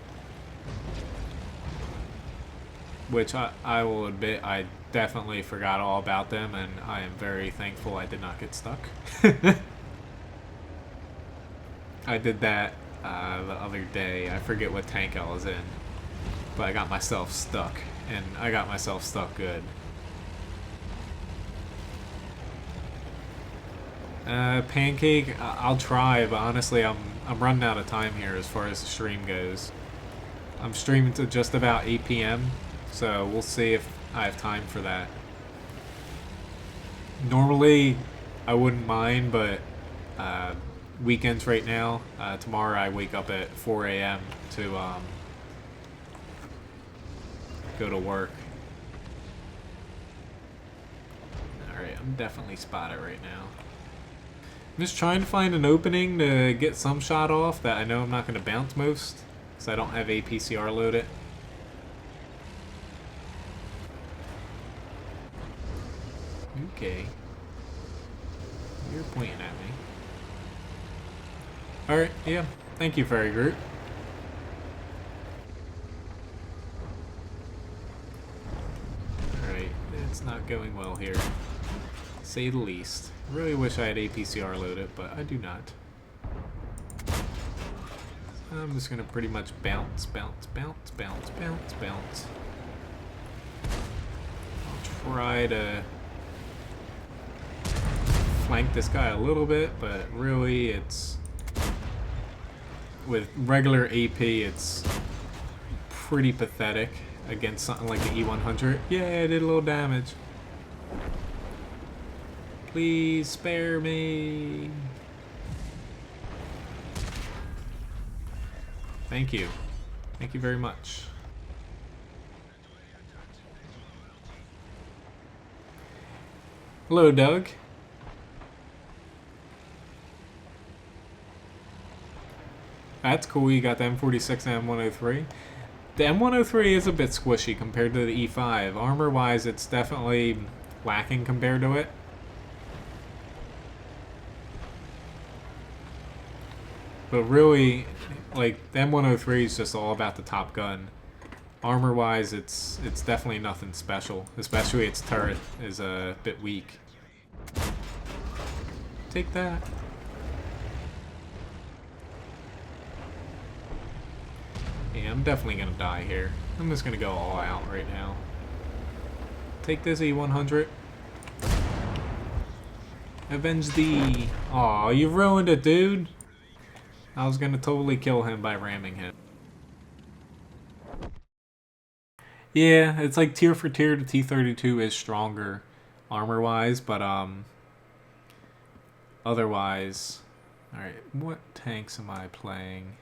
Speaker 1: Which I will admit, I definitely forgot all about them, and I am very thankful I did not get stuck. I did that the other day. I forget what tank I was in, but I got myself stuck, and I got myself stuck good. Pancake, I'll try, but honestly, I'm running out of time here as far as the stream goes. I'm streaming to just about 8 p.m., so we'll see if I have time for that. Normally, I wouldn't mind, but weekends right now, tomorrow I wake up at 4 a.m. to go to work. Alright, I'm definitely spotted right now. I'm just trying to find an opening to get some shot off that I know I'm not going to bounce most, because I don't have APCR loaded. Okay. You're pointing at me. Alright, yeah. Thank you, Ferry Group. Alright, it's not going well here. Say the least. Really wish I had APCR loaded, but I do not. So I'm just gonna pretty much bounce. I'll try to flank this guy a little bit, but really it's... with regular AP, it's pretty pathetic against something like the E100. Yeah, I did a little damage. Please spare me. Thank you. Thank you very much. Hello, Doug. That's cool, you got the M46 and M103. The M103 is a bit squishy compared to the E5. Armor-wise, it's definitely lacking compared to it. But really, like, the M103 is just all about the Top Gun. Armor-wise, it's definitely nothing special. Especially its turret is a bit weak. Take that. Yeah, I'm definitely gonna die here. I'm just gonna go all out right now. Take this E100. Avenge thee. Aw, you ruined it, dude. I was gonna totally kill him by ramming him. Yeah, it's like tier for tier, the T-32 is stronger armor-wise, but otherwise... Alright, what tanks am I playing?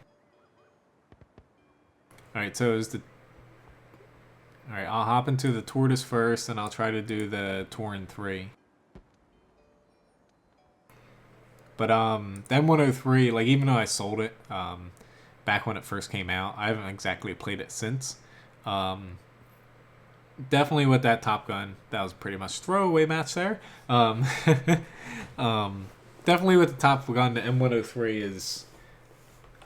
Speaker 1: Alright, so is the... Alright, I'll hop into the Tortoise first, and I'll try to do the Tauren 3. But the M103, like, even though I sold it back when it first came out, I haven't exactly played it since. Definitely with that Top Gun, that was pretty much throwaway match there. Definitely with the Top Gun, the M103 is,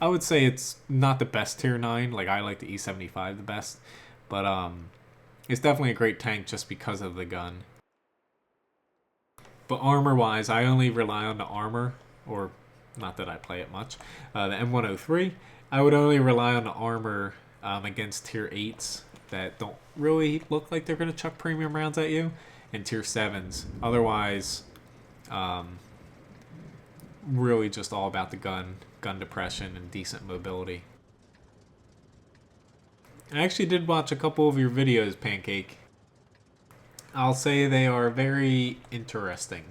Speaker 1: I would say it's not the best tier 9. Like, I like the E75 the best. But it's definitely a great tank just because of the gun. But armor-wise, I only rely on the armor, or not that I play it much. The M103, I would only rely on the armor against tier 8s that don't really look like they're going to chuck premium rounds at you, and tier 7s. Otherwise, really just all about the gun depression, and decent mobility. I actually did watch a couple of your videos, Pancake. I'll say they are very interesting.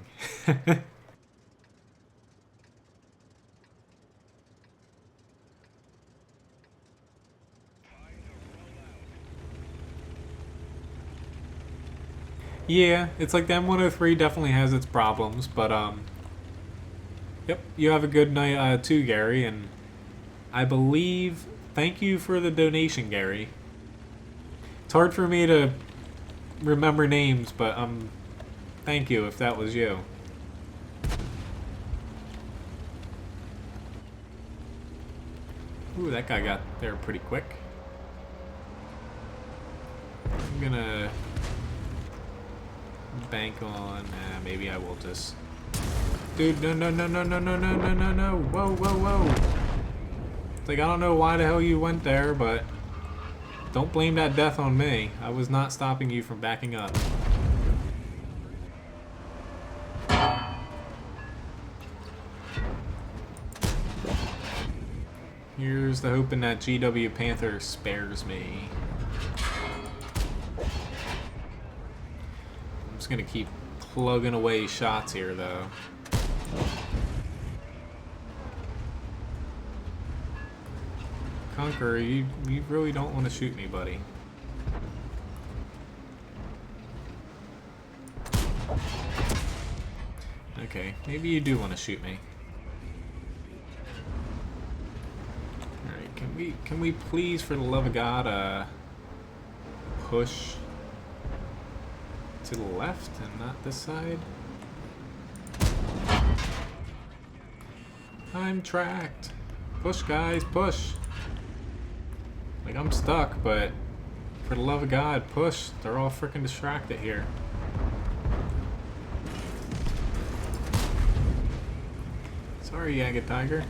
Speaker 1: Yeah, it's like the M103 definitely has its problems, but yep, you have a good night too, Gary, and I believe, thank you for the donation, Gary. It's hard for me to remember names, but thank you if that was you. Ooh, that guy got there pretty quick. I'm gonna bank on, maybe I will just... Dude, no, no, no, no, no, no, no, no, no, no. Whoa, whoa, whoa. It's like, I don't know why the hell you went there, but don't blame that death on me. I was not stopping you from backing up. Here's the hoping that GW Panther spares me. I'm just gonna keep plugging away shots here, though. Conqueror, you really don't want to shoot me, buddy. Okay, maybe you do want to shoot me. Alright, can we please, for the love of God, push to the left and not this side? I'm tracked. Push, guys, push. Like, I'm stuck, but for the love of God, push. They're all freaking distracted here. Sorry, Yaga Tiger.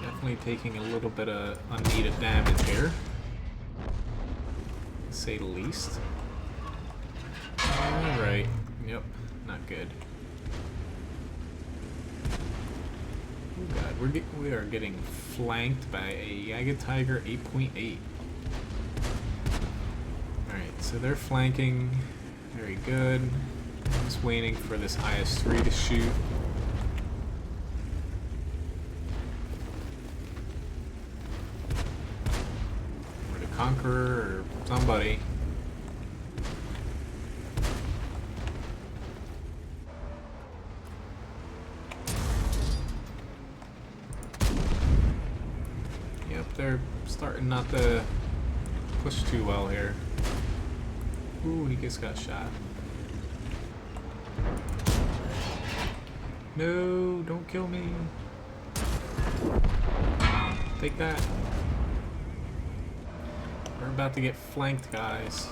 Speaker 1: Definitely taking a little bit of unneeded damage here, to say the least. Alright, yep, not good. Oh god, we are getting flanked by a Yaga Tiger 8.8. Alright, so they're flanking, very good. I'm just waiting for this IS-3 to shoot. Or the Conqueror, or somebody. They're starting not to push too well here. Ooh, he just got shot. No, don't kill me. Take that. We're about to get flanked, guys.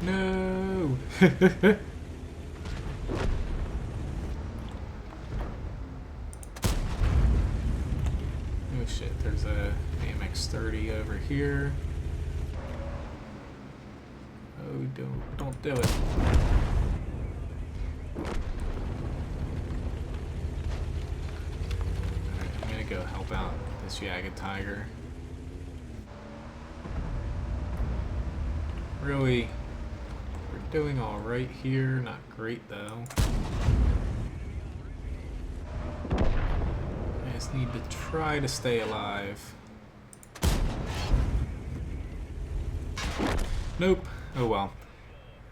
Speaker 1: No! Oh shit, there's a AMX-30 over here. Oh, don't do it. Alright, I'm gonna go help out this Yaga Tiger. Really, we're doing alright here, not great though. I just need to try to stay alive. Nope. Oh well.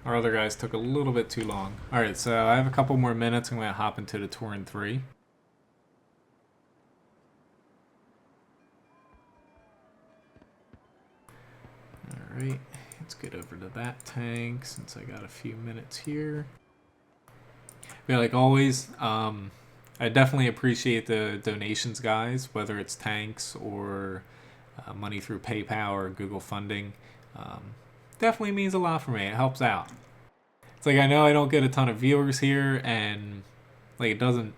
Speaker 1: Our other guys took a little bit too long. Alright, so I have a couple more minutes. I'm going to hop into the Turin 3. Alright, let's get over to that tank since I got a few minutes here. Yeah, like always, I definitely appreciate the donations, guys, whether it's tanks or money through PayPal or Google funding. Definitely means a lot for me. It helps out. It's like I know I don't get a ton of viewers here, and like it doesn't.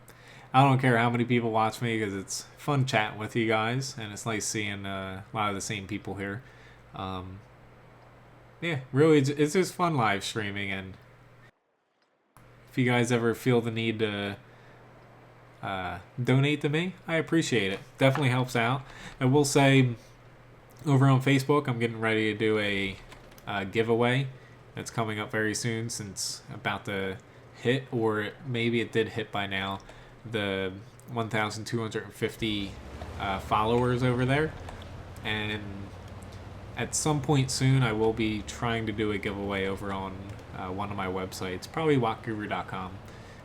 Speaker 1: I don't care how many people watch me because it's fun chatting with you guys, and it's nice seeing a lot of the same people here. Yeah, really, it's just fun live streaming, and if you guys ever feel the need to donate to me, I appreciate it. Definitely helps out. I will say, over on Facebook, I'm getting ready to do a giveaway that's coming up very soon, since about to hit, or maybe it did hit by now, the 1,250 followers over there. And at some point soon, I will be trying to do a giveaway over on one of my websites, probably watguru.com,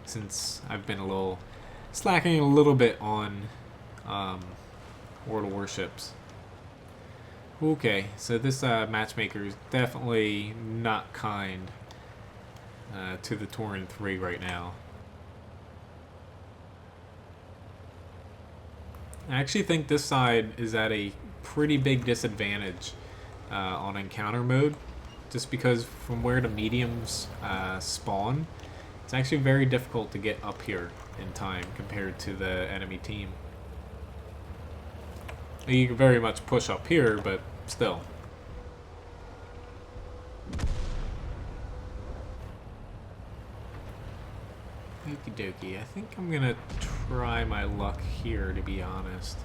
Speaker 1: since I've been slacking a little bit on World of Warships. Okay, so this matchmaker is definitely not kind to the Tauren 3 right now. I actually think this side is at a pretty big disadvantage on encounter mode, just because from where the mediums spawn, it's actually very difficult to get up here in time compared to the enemy team. You can very much push up here, but still. Okie dokie, I think I'm gonna try my luck here, to be honest.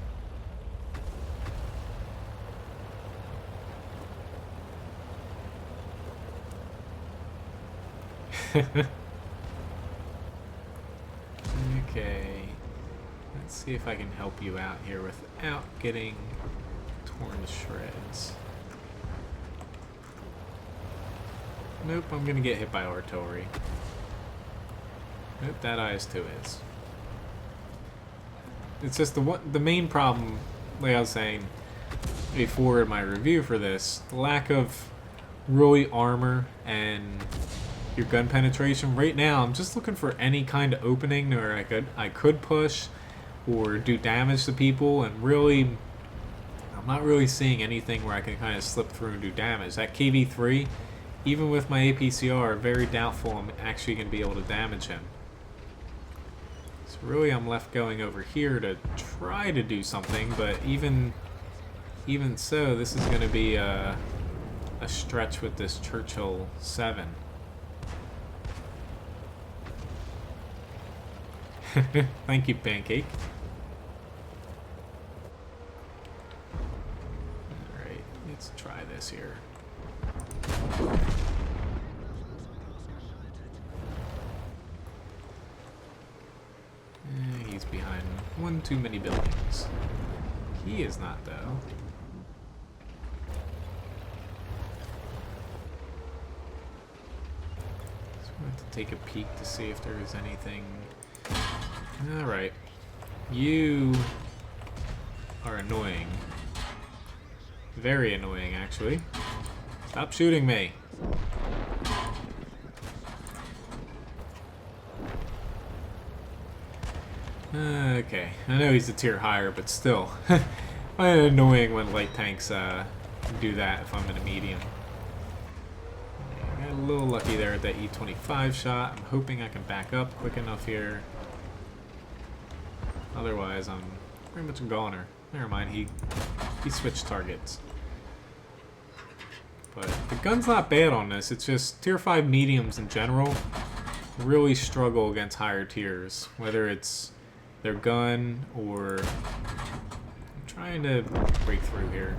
Speaker 1: Okay, let's see if I can help you out here without getting torn to shreds. Nope, I'm gonna get hit by artillery. Nope, that IS-2 is. It's just the main problem, like I was saying before in my review for this, the lack of really armor and your gun penetration. Right now, I'm just looking for any kind of opening where I could push or do damage to people, and really, I'm not really seeing anything where I can kind of slip through and do damage. That KV-3, even with my APCR, very doubtful I'm actually going to be able to damage him. So really, I'm left going over here to try to do something, but even so, this is going to be a stretch with this Churchill 7. Thank you, Pancake. Alright, let's try this here. He's behind one too many buildings. He is not, though. So I have to take a peek to see if there is anything. Alright. You are annoying. Very annoying, actually. Stop shooting me. Okay. I know he's a tier higher, but still. Annoying when light tanks do that if I'm in a medium. I got a little lucky there at that E25 shot. I'm hoping I can back up quick enough here. Otherwise, I'm pretty much a goner. Never mind, he switched targets. But the gun's not bad on this. It's just tier 5 mediums in general really struggle against higher tiers. Whether it's their gun or... I'm trying to break through here.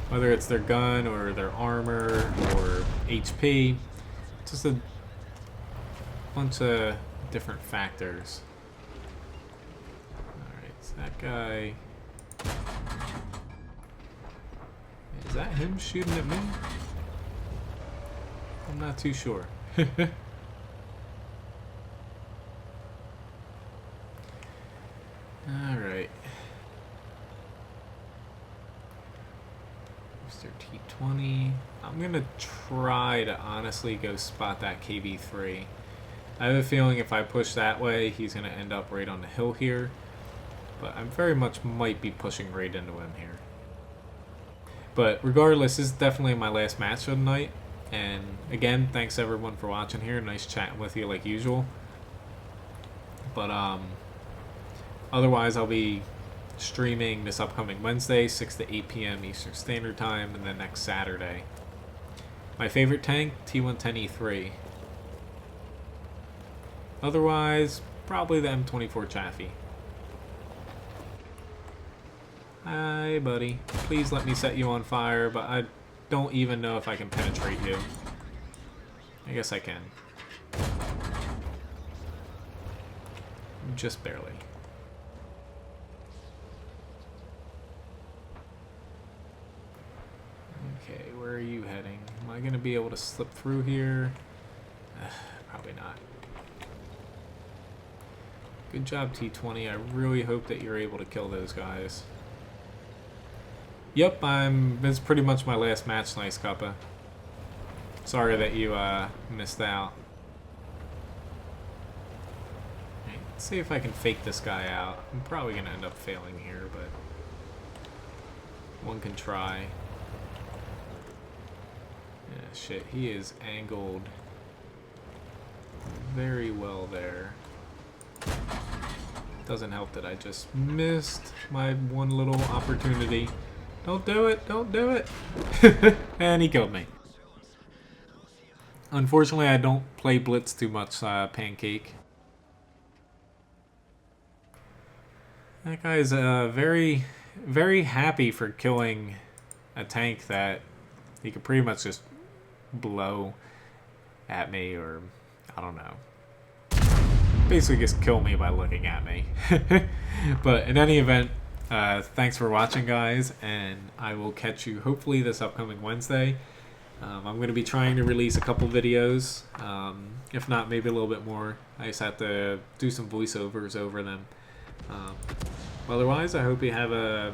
Speaker 1: Whether it's their gun or their armor or HP. Just a bunch of different factors. That guy... Is that him shooting at me? I'm not too sure. Alright. Mr. T-20. I'm gonna try to honestly go spot that KV-3. I have a feeling if I push that way, he's gonna end up right on the hill here. But I very much might be pushing right into him here. But regardless, this is definitely my last match of the night. And again, thanks everyone for watching here. Nice chatting with you like usual. But otherwise, I'll be streaming this upcoming Wednesday, 6 to 8 p.m. Eastern Standard Time, and then next Saturday. My favorite tank, T110E3. Otherwise, probably the M24 Chaffee. Hi, buddy. Please let me set you on fire, but I don't even know if I can penetrate you. I guess I can. just barely. Okay, where are you heading? Am I going to be able to slip through here? Probably not. Good job, T20. I really hope that you're able to kill those guys. Yep, it's pretty much my last match, Nice Cuppa. Sorry that you missed out. Right, let's see if I can fake this guy out. I'm probably going to end up failing here, but one can try. Yeah, shit, he is angled very well there. Doesn't help that I just missed my one little opportunity. Don't do it, don't do it. And he killed me. Unfortunately, I don't play Blitz too much, Pancake. That guy's very, very happy for killing a tank that he could pretty much just blow at me, or I don't know. Basically just kill me by looking at me. But in any event, thanks for watching, guys, and I will catch you hopefully this upcoming Wednesday. I'm going to be trying to release a couple videos, if not maybe a little bit more. I just have to do some voiceovers over them. Otherwise, I hope you have a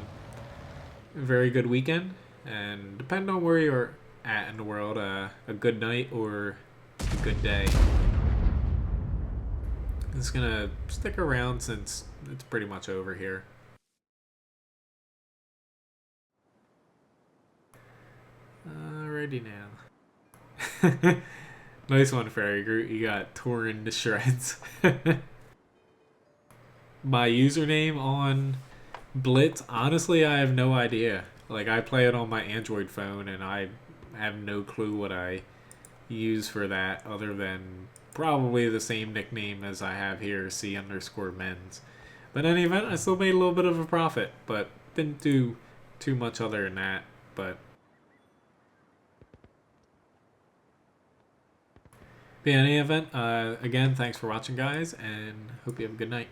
Speaker 1: very good weekend, and depending on where you're at in the world, a good night or a good day. I'm just gonna stick around since it's pretty much over here. Alrighty now. Nice one, Fairy Groot. You got torn to shreds. My username on Blitz, honestly, I have no idea. Like, I play it on my Android phone, and I have no clue what I use for that other than probably the same nickname as I have here, C_Menz. But in any event, I still made a little bit of a profit, but didn't do too much other than that. But in any event, again, thanks for watching, guys, and hope you have a good night.